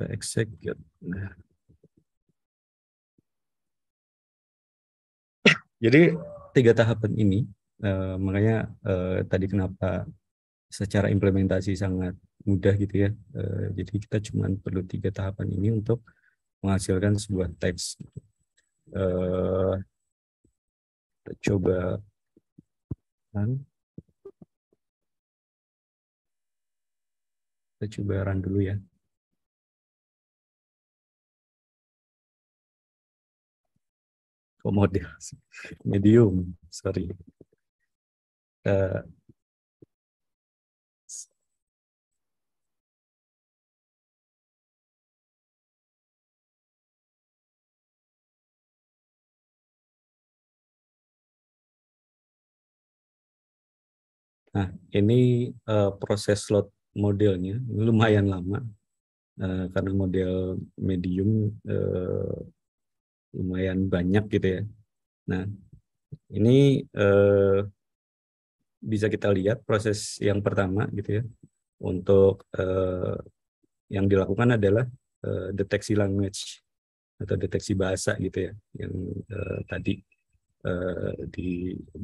Execute. Nah. Jadi 3 tahapan ini, makanya tadi kenapa secara implementasi sangat mudah gitu ya. Jadi kita cuma perlu 3 tahapan ini untuk menghasilkan sebuah teks. Kita coba run dulu ya. Model medium, sorry. Nah, ini proses load modelnya lumayan lama karena model medium lumayan banyak gitu ya. Nah, ini bisa kita lihat proses yang pertama gitu ya. Untuk yang dilakukan adalah deteksi language atau deteksi bahasa gitu ya, yang tadi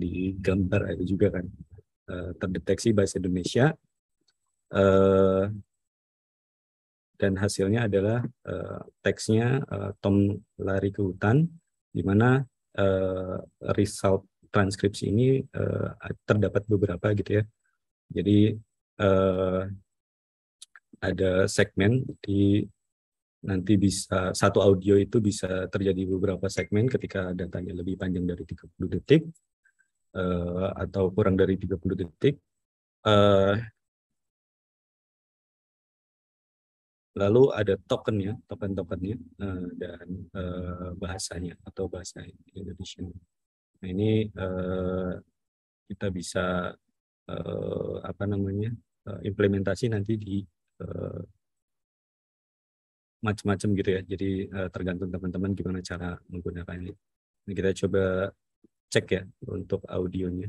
di gambar ada juga kan. Terdeteksi bahasa Indonesia dan hasilnya adalah teksnya Tom lari ke hutan, di mana result transkripsi ini terdapat beberapa gitu ya. Jadi ada segmen di nanti bisa satu audio itu bisa terjadi beberapa segmen ketika datanya lebih panjang dari 30 detik atau kurang dari 30 detik. Lalu ada tokennya, token-tokennya dan bahasanya atau bahasa Indonesia. Nah ini kita bisa implementasi nanti di macam-macam gitu ya. Jadi tergantung teman-teman gimana cara menggunakannya. Ini kita coba cek ya untuk audionya.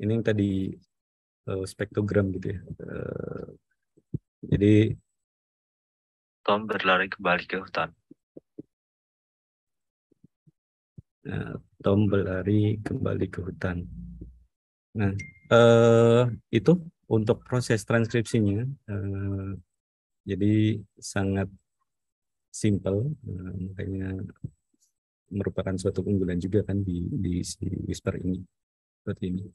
Ini yang tadi spektrogram gitu ya. Jadi Tom berlari kembali ke hutan. Tom berlari kembali ke hutan. Nah, itu untuk proses transkripsinya. Jadi sangat simple, makanya merupakan suatu keunggulan juga kan di si Whisper ini. Seperti ini.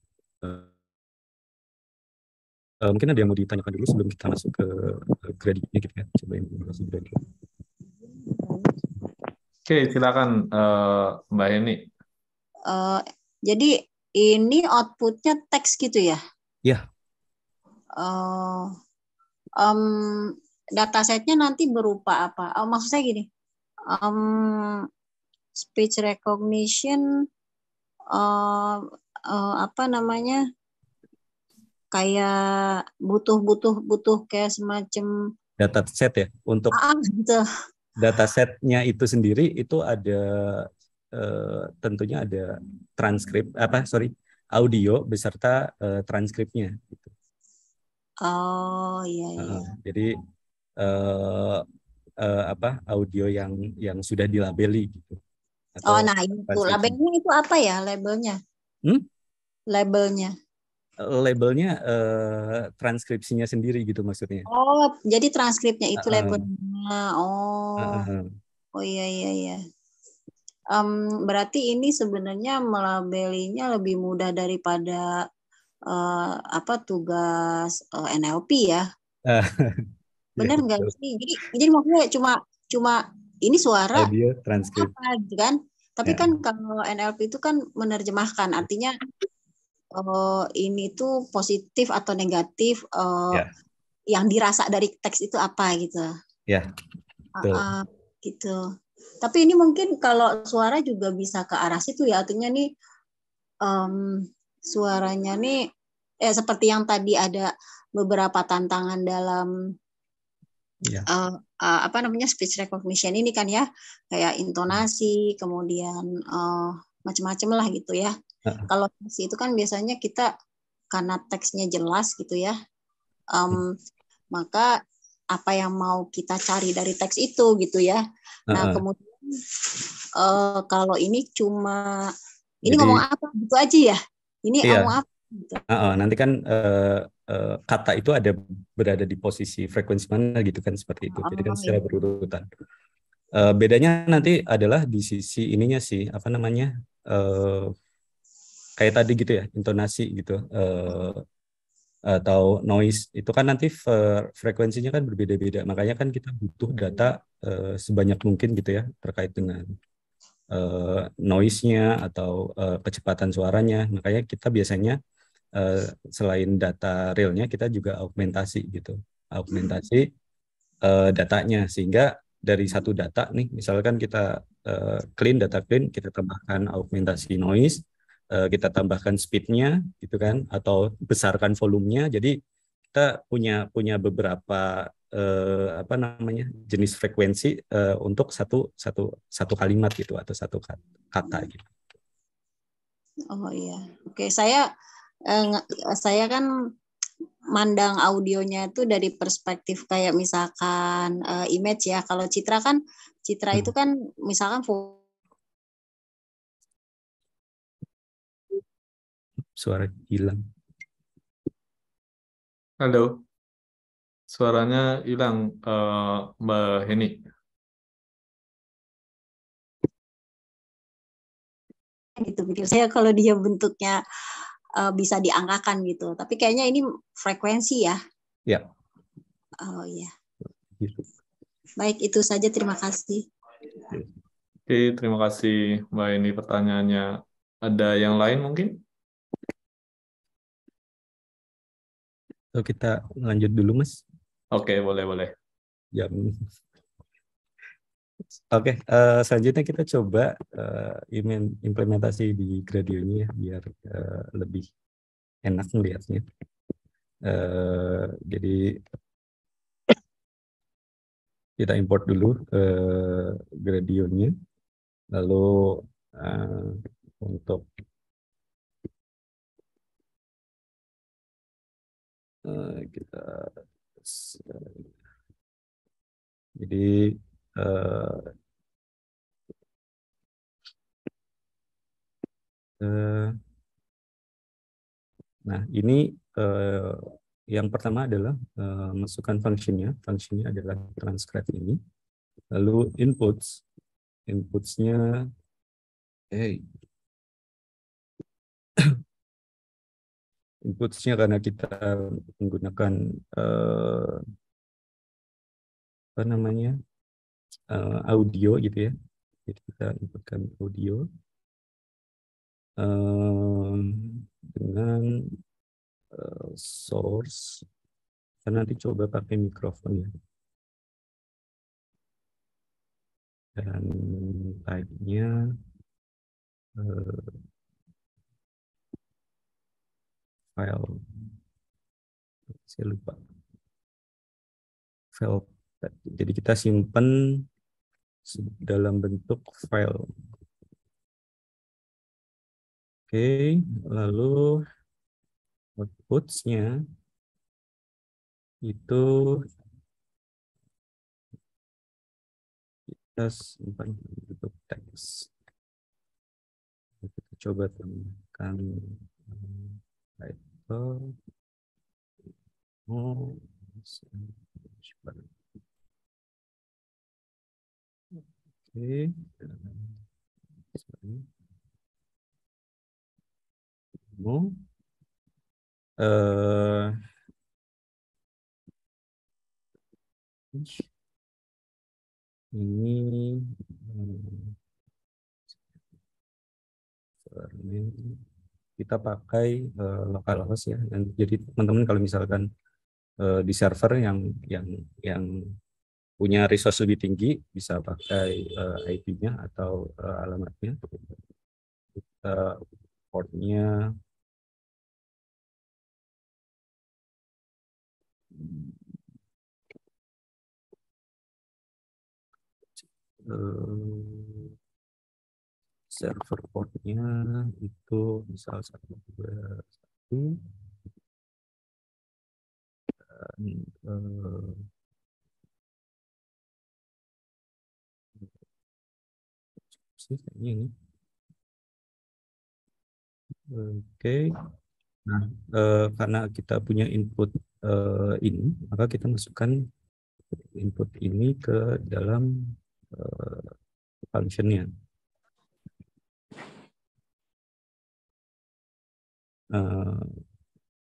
Mungkin ada yang mau ditanyakan dulu sebelum kita masuk ke gradingnya gitu ya. Coba implementasi grading. Oke, silakan Mbak Heni. Jadi ini outputnya teks gitu ya? Ya. Datasetnya nanti berupa apa? Maksud saya gini, speech recognition, apa namanya? Kayak butuh kayak semacam dataset ya untuk gitu. Datasetnya itu sendiri itu ada tentunya ada transkrip audio beserta transkripnya gitu. Oh iya iya. Jadi audio yang sudah dilabeli gitu. Oh nah itu labelnya itu apa ya labelnya? Labelnya? Labelnya transkripsinya sendiri gitu maksudnya. Oh jadi transkripnya itu labelnya. Oh iya iya iya. Berarti ini sebenarnya melabelinya lebih mudah daripada tugas NLP ya? Bener nggak sih? Jadi maksudnya cuma ini suara audio transkrip apa gitu kan? Tapi kan kalau NLP itu kan menerjemahkan, artinya ini tuh positif atau negatif yang dirasa dari teks itu apa gitu. Ya. Gitu. Tapi ini mungkin kalau suara juga bisa ke arah situ ya, artinya nih suaranya nih seperti yang tadi ada beberapa tantangan dalam speech recognition ini kan ya, kayak intonasi, kemudian macam-macam lah gitu ya. Kalau teks itu kan biasanya kita karena teksnya jelas gitu ya, maka apa yang mau kita cari dari teks itu gitu ya. Nah kemudian kalau ini cuma ini ngomong apa gitu aja ya. Ini ngomong apa? Gitu. Nanti kan kata itu berada di posisi frekuensi mana gitu kan seperti itu. Jadi kan secara berurutan. Bedanya nanti adalah di sisi ininya sih kayak tadi gitu ya, intonasi gitu atau noise itu kan nanti frekuensinya kan berbeda-beda. Makanya kan kita butuh data sebanyak mungkin gitu ya terkait dengan noise-nya atau kecepatan suaranya. Makanya kita biasanya selain data realnya kita juga augmentasi datanya, sehingga dari satu data nih misalkan kita data clean kita tambahkan augmentasi noise, kita tambahkan speednya gitu kan atau besarkan volumenya, jadi kita punya beberapa jenis frekuensi untuk satu kalimat gitu atau satu kata gitu. Oh iya, oke, saya kan mandang audionya itu dari perspektif kayak misalkan image ya. Kalau Citra itu kan misalkan suara hilang. Halo. Suaranya hilang, Mbak Heni. Gitu pikir saya kalau dia bentuknya bisa diangkakan gitu. Tapi kayaknya ini frekuensi ya. Ya. Oh iya. Gitu. Baik, itu saja. Terima kasih. Oke, terima kasih Mbak Heni pertanyaannya. Ada yang lain mungkin? So, kita lanjut dulu, Mas. Oke, boleh. Jam. Oke, selanjutnya kita coba implementasi di Gradionya ya, biar lebih enak melihatnya. Jadi kita import dulu Gradionya, lalu untuk kita jadi nah ini yang pertama adalah masukkan fungsinya adalah transcribe ini, lalu inputsnya inputsnya karena kita menggunakan apa namanya audio gitu ya, jadi kita inputkan audio dengan source. Kita nanti coba pakai mikrofon ya, dan type-nya file, saya lupa file, jadi kita simpan dalam bentuk file. Oke, lalu outputs-nya itu kita simpan bentuk teks. Kita coba tambahkan title. Oke. Ini kita pakai localhost ya. Dan jadi teman-teman kalau misalkan di server yang punya resource lebih tinggi bisa pakai IP-nya atau alamatnya. Portnya server portnya itu misal 121 dan ini. Oke. Nah, karena kita punya input ini, maka kita masukkan input ini ke dalam functionnya.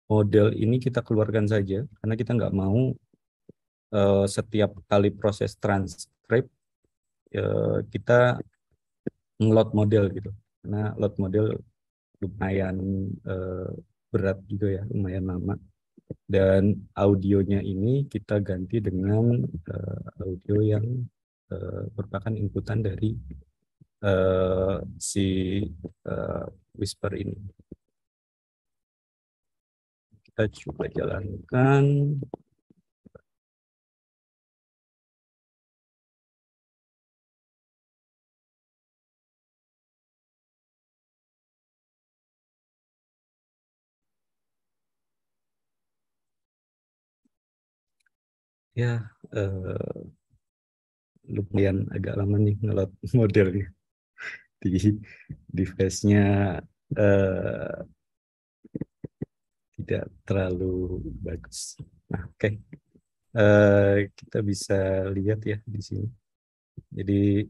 Model ini kita keluarkan saja karena kita nggak mau setiap kali proses transcript kita nge-load model gitu, karena load model lumayan berat juga ya, lumayan lama. Dan audionya ini kita ganti dengan audio yang merupakan inputan dari si Whisper ini. Kita coba jalankan. Ya, lumayan agak lama nih ngelot modelnya di device-nya, tidak terlalu bagus. Nah, oke. kita bisa lihat ya di sini. Jadi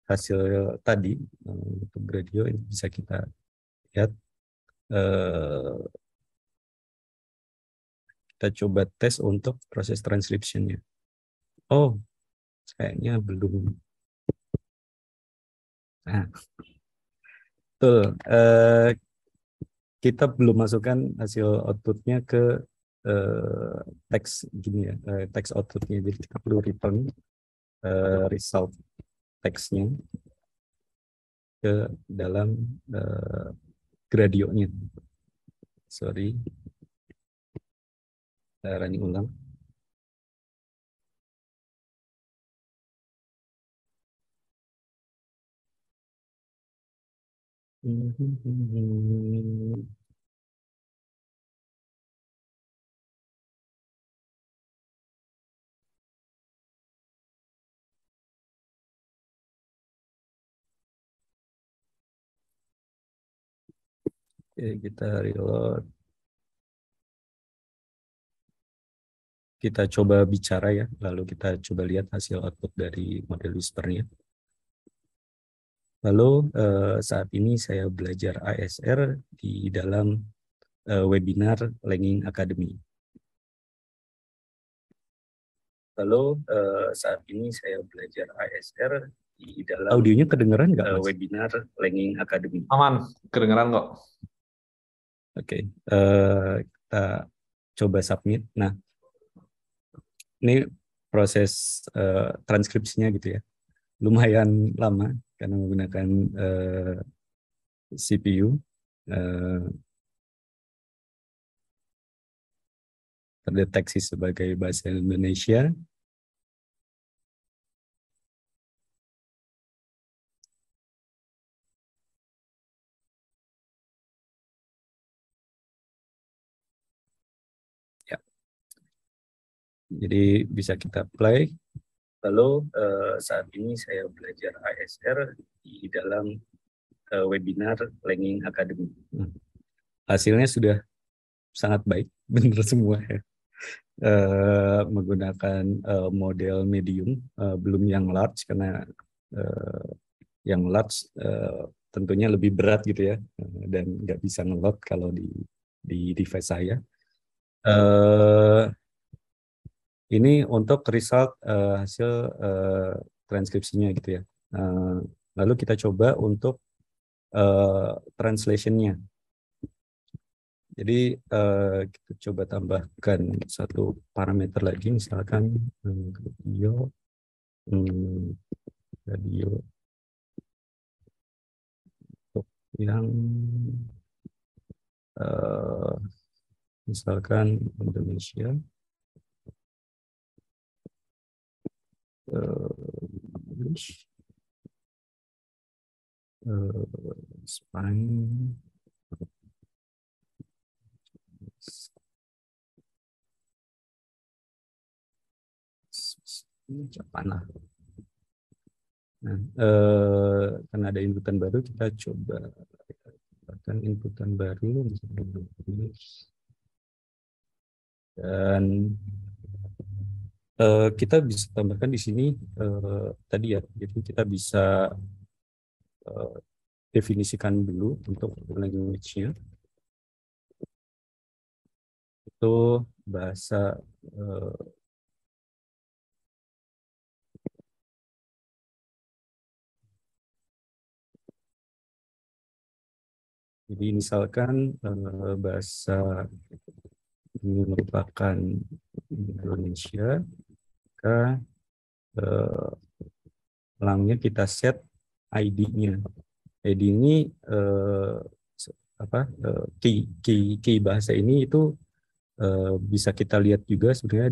hasil tadi untuk Gradio ini bisa kita lihat. Kita coba tes untuk proses transcription-nya. Oh, kayaknya belum. Nah, betul. Kita belum masukkan hasil output-nya ke teks gini ya, teks output-nya. Jadi kita perlu return result teksnya ke dalam Gradio-nya. Sorry, saya running ulang. Oke, kita reload. Kita coba bicara ya, lalu kita coba lihat hasil output dari model whisper-nya. Lalu saat ini saya belajar ASR di dalam webinar Langing Academy. Lalu saat ini saya belajar ASR di dalam audionya kedengeran nggak Mas? Webinar Langing Academy. Aman, kedengeran kok. Oke, kita coba submit. Nah, ini proses transkripsinya gitu ya. Lumayan lama karena menggunakan CPU. Terdeteksi sebagai bahasa Indonesia. Ya. Jadi bisa kita play. Lalu saat ini saya belajar ASR di dalam webinar Langing Academy. Hasilnya sudah sangat baik, benar semua ya. Menggunakan model medium, belum yang large karena yang large tentunya lebih berat gitu ya, dan nggak bisa nge-load kalau di device saya. Ini untuk result hasil transkripsinya gitu ya. Lalu kita coba untuk translation-nya. Jadi kita coba tambahkan satu parameter lagi, misalkan radio untuk yang misalkan Indonesia. Spain. Jepang lah. Nah, karena ada inputan baru, kita coba tambahkan inputan baru dan kita bisa tambahkan di sini tadi ya. Jadi kita bisa definisikan dulu untuk language-nya. Itu bahasa jadi misalkan bahasa ini merupakan Indonesia, maka langnya kita set ID-nya. ID ini key bahasa ini itu bisa kita lihat juga sebenarnya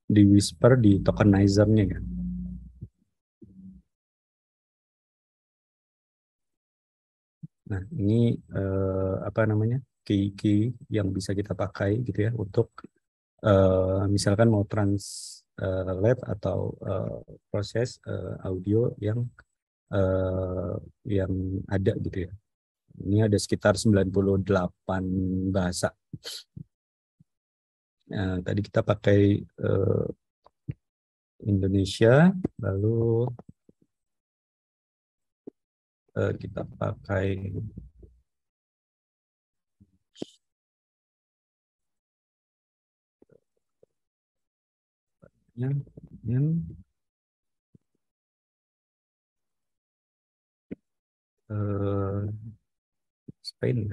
di Whisper di tokenizer-nya ya. Nah, ini key yang bisa kita pakai gitu ya untuk misalkan mau translate atau proses audio yang ada gitu ya. Ini ada sekitar 98 bahasa. Nah, tadi kita pakai Indonesia, lalu kita pakai yang Spain.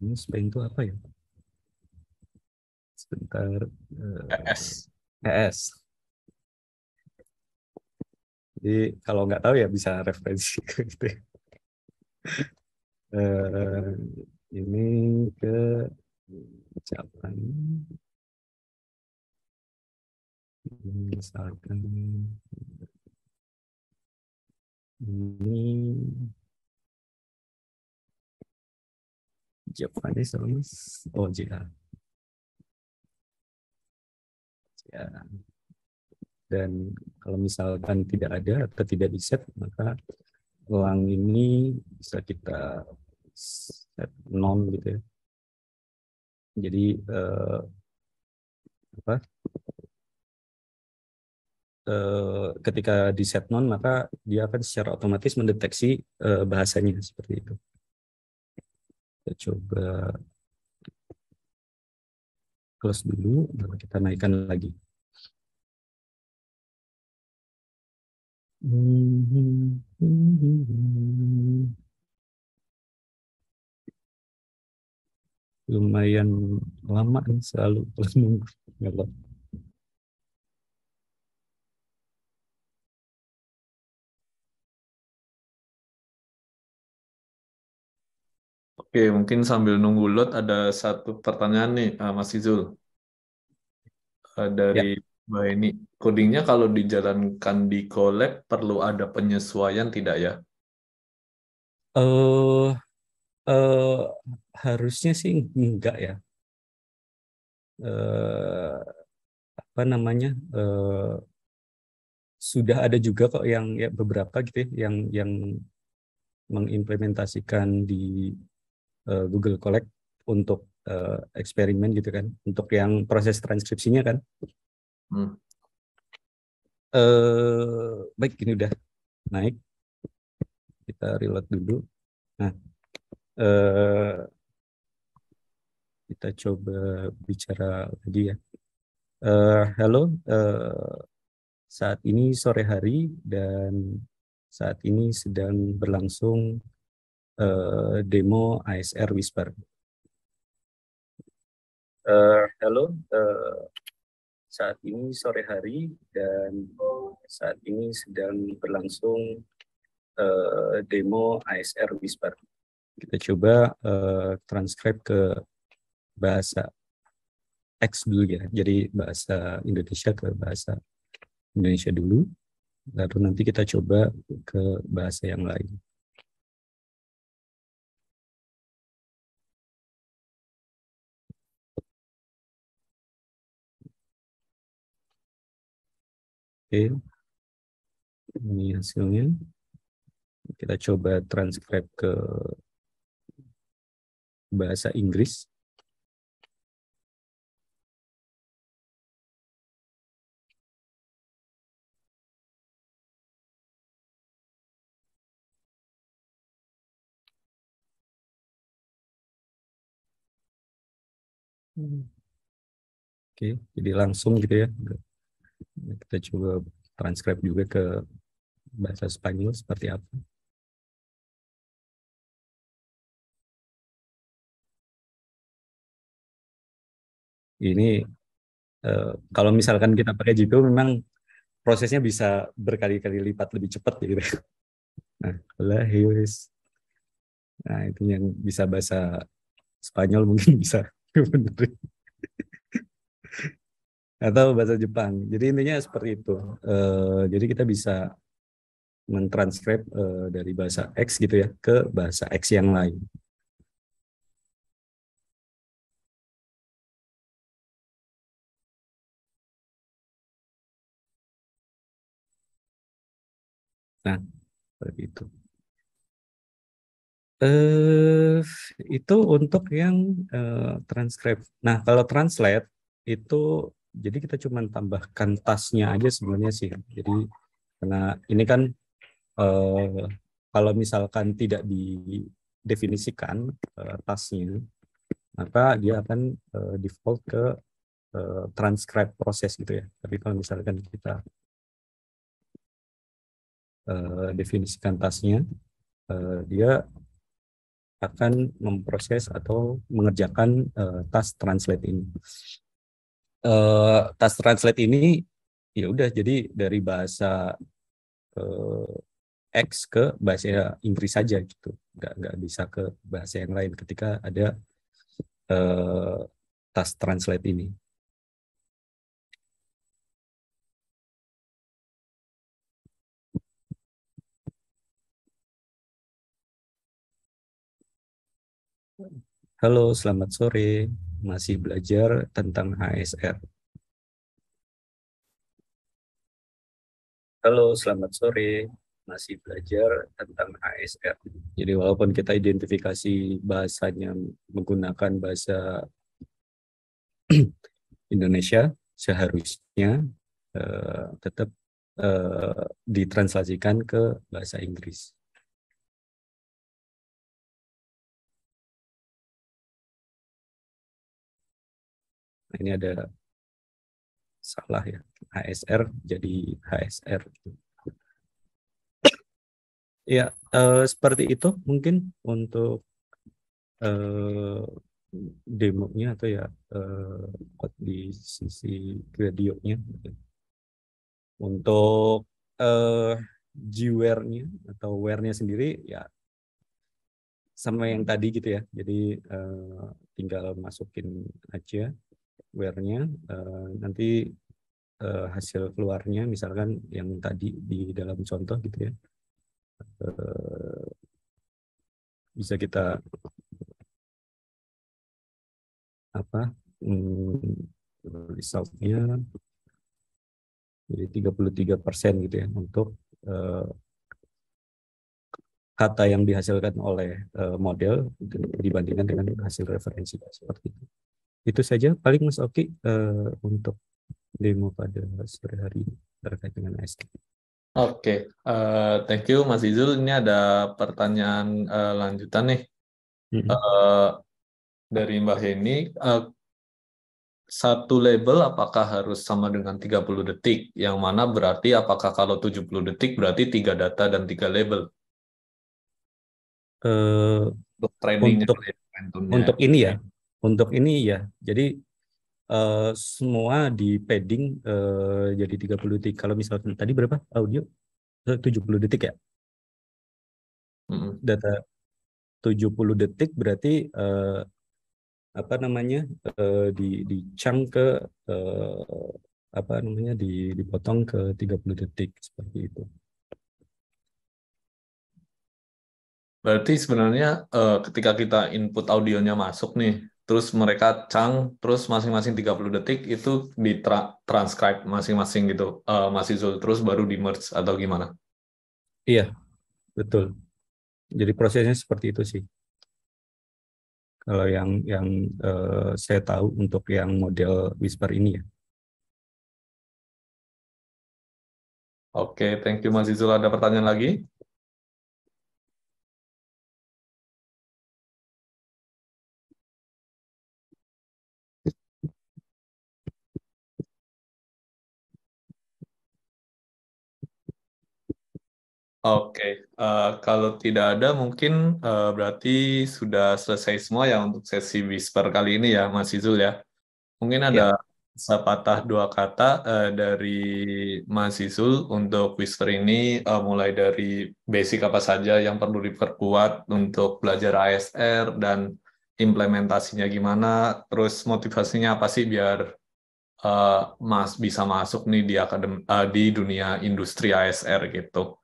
Ini Spain itu apa ya? Sebentar. ES. ES. Jadi kalau nggak tahu ya bisa referensi gitu. Ini ke Jepang. Misalkan ini Japanese, oh JA. Ya. Dan kalau misalkan tidak ada atau tidak di set, maka elang ini bisa kita set non gitu ya. Jadi ketika di set non, maka dia akan secara otomatis mendeteksi bahasanya seperti itu. Kita coba close dulu, lalu kita naikkan lagi. Lumayan lama nih, selalu menunggu. Oke, mungkin sambil nunggu load ada satu pertanyaan nih, Mas Izul. Dari Ya, Mbak ini, codingnya kalau dijalankan di Colab perlu ada penyesuaian tidak ya? eh harusnya sih enggak ya. Apa namanya? Sudah ada juga kok yang ya beberapa gitu ya, yang mengimplementasikan di Google Colab untuk eksperimen gitu kan, untuk yang proses transkripsinya kan. Baik, ini udah naik, kita reload dulu. Nah, kita coba bicara tadi ya. Halo, saat ini sore hari dan saat ini sedang berlangsung demo ASR Whisper. Halo, saat ini sore hari dan saat ini sedang berlangsung demo ASR Whisper. Kita coba transcribe ke bahasa X dulu ya, jadi bahasa Indonesia ke bahasa Indonesia dulu, lalu nanti kita coba ke bahasa yang lain. Oke, ini hasilnya. Kita coba transcribe ke bahasa Inggris. Oke, jadi langsung gitu ya. Kita coba transcribe juga ke bahasa Spanyol seperti apa. Ini kalau misalkan kita pakai GPU memang prosesnya bisa berkali-kali lipat lebih cepat gitu. Nah, nah itu yang bisa bahasa Spanyol mungkin bisa benerin. Atau bahasa Jepang. Jadi intinya seperti itu. Jadi kita bisa mentranskrip dari bahasa X gitu ya ke bahasa X yang lain. Nah, seperti itu. Eh, itu untuk yang transcribe. Nah, kalau translate itu jadi kita cuma tambahkan tasnya aja sebenarnya sih. Jadi karena ini kan kalau misalkan tidak didefinisikan tasnya, maka dia akan default ke transcribe proses gitu ya. Tapi kalau misalkan kita definisikan tasnya, dia akan memproses atau mengerjakan task translate ini. Task translate ini ya udah jadi dari bahasa X ke bahasa Inggris saja gitu, nggak bisa ke bahasa yang lain ketika ada task translate ini. Halo, selamat sore. Masih belajar tentang HSR. Halo, selamat sore. Masih belajar tentang HSR. Jadi walaupun kita identifikasi bahasanya menggunakan bahasa Indonesia, seharusnya tetap ditranslasikan ke bahasa Inggris. Nah, ini ada salah ya, HSR jadi HSR. Ya, seperti itu mungkin untuk demonya atau ya di sisi videonya. Untuk G-Ware-nya atau Ware-nya sendiri ya sama yang tadi gitu ya. Jadi tinggal masukin aja Ware-nya, nanti hasil keluarnya misalkan yang tadi di dalam contoh gitu ya. Bisa kita resultnya jadi 33% gitu ya untuk kata yang dihasilkan oleh model dibandingkan dengan hasil referensi seperti itu. Itu saja paling Mas Oki untuk demo pada sore hari ini terkait dengan AST. Oke, thank you Mas Izul. Ini ada pertanyaan lanjutan nih. Dari Mbak Heni, satu label apakah harus sama dengan 30 detik? Yang mana berarti apakah kalau 70 detik berarti 3 data dan 3 label? Untuk trainingnya, untuk ini ya, untuk ini ya. Jadi semua di padding jadi 30 detik. Kalau misalkan tadi berapa audio? 70 detik ya? Data 70 detik berarti apa namanya di chunk ke apa namanya dipotong ke 30 detik seperti itu. Berarti sebenarnya ketika kita input audionya masuk nih, terus mereka chunk, terus masing-masing 30 detik itu di transcribe masing-masing gitu, Mas Izul, terus baru di merge atau gimana? Iya, betul. Jadi prosesnya seperti itu sih. Kalau yang saya tahu untuk yang model Whisper ini ya. Oke, thank you Mas Izul. Ada pertanyaan lagi? Oke, kalau tidak ada mungkin berarti sudah selesai semua ya untuk sesi Whisper kali ini ya Mas Izul ya. Mungkin ada sepatah dua kata dari Mas Izul untuk Whisper ini, mulai dari basic apa saja yang perlu diperkuat untuk belajar ASR dan implementasinya gimana, terus motivasinya apa sih biar Mas bisa masuk nih di dunia industri ASR gitu.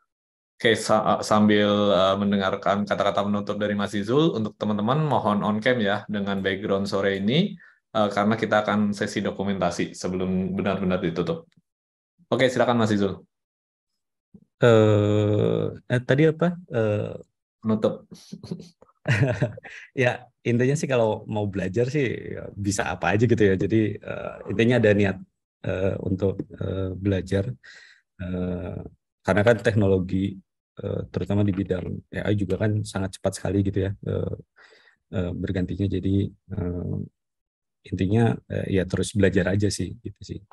Oke, sambil mendengarkan kata-kata penutup dari Mas Izul, untuk teman-teman mohon on cam ya dengan background sore ini, karena kita akan sesi dokumentasi sebelum benar-benar ditutup. Oke, silakan Mas Izul. Tadi apa? Menutup. Ya intinya sih kalau mau belajar sih ya bisa apa aja gitu ya. Jadi intinya ada niat untuk belajar. Eh, karena kan teknologi terutama di bidang AI juga kan sangat cepat sekali gitu ya bergantinya. Jadi eh, intinya ya terus belajar aja sih gitu sih,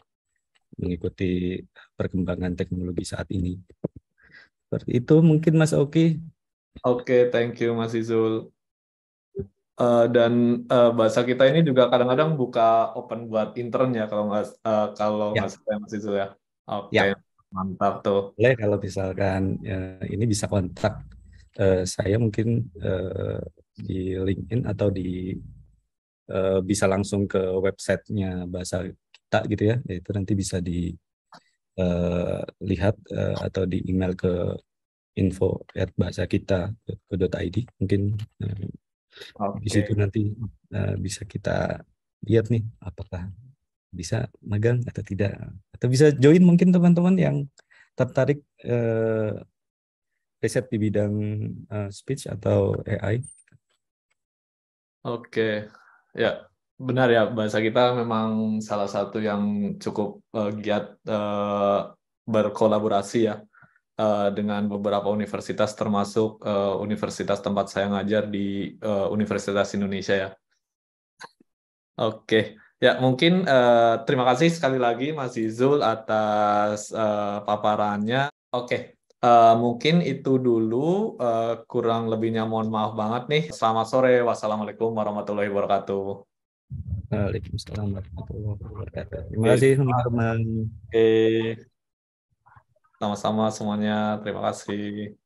mengikuti perkembangan teknologi saat ini. Seperti itu mungkin Mas Oki. Oke, thank you Mas Izul. Dan bahasa kita ini juga kadang-kadang buka open buat intern ya kalau Ya, nggak salah Mas Izul ya. Oke, ya. mantap tuh. Boleh kalau misalkan ini bisa kontak saya mungkin di LinkedIn atau bisa langsung ke websitenya bahasa kita gitu ya. Itu nanti bisa dilihat atau di email ke info@bahasakita.co.id. Mungkin di Oke. situ nanti bisa kita lihat nih apakah bisa magang atau tidak, atau bisa join mungkin teman-teman yang tertarik riset di bidang speech atau AI. Oke, ya benar ya, bahasa kita memang salah satu yang cukup giat berkolaborasi ya dengan beberapa universitas termasuk universitas tempat saya ngajar di Universitas Indonesia ya. Oke, ya mungkin terima kasih sekali lagi Mas Izul atas paparannya. Oke, mungkin itu dulu, kurang lebihnya mohon maaf banget nih. Selamat sore, wassalamualaikum warahmatullahi wabarakatuh. Waalaikumsalam warahmatullahi wabarakatuh. Terima Oke, kasih teman-teman. oke, sama-sama semuanya, terima kasih.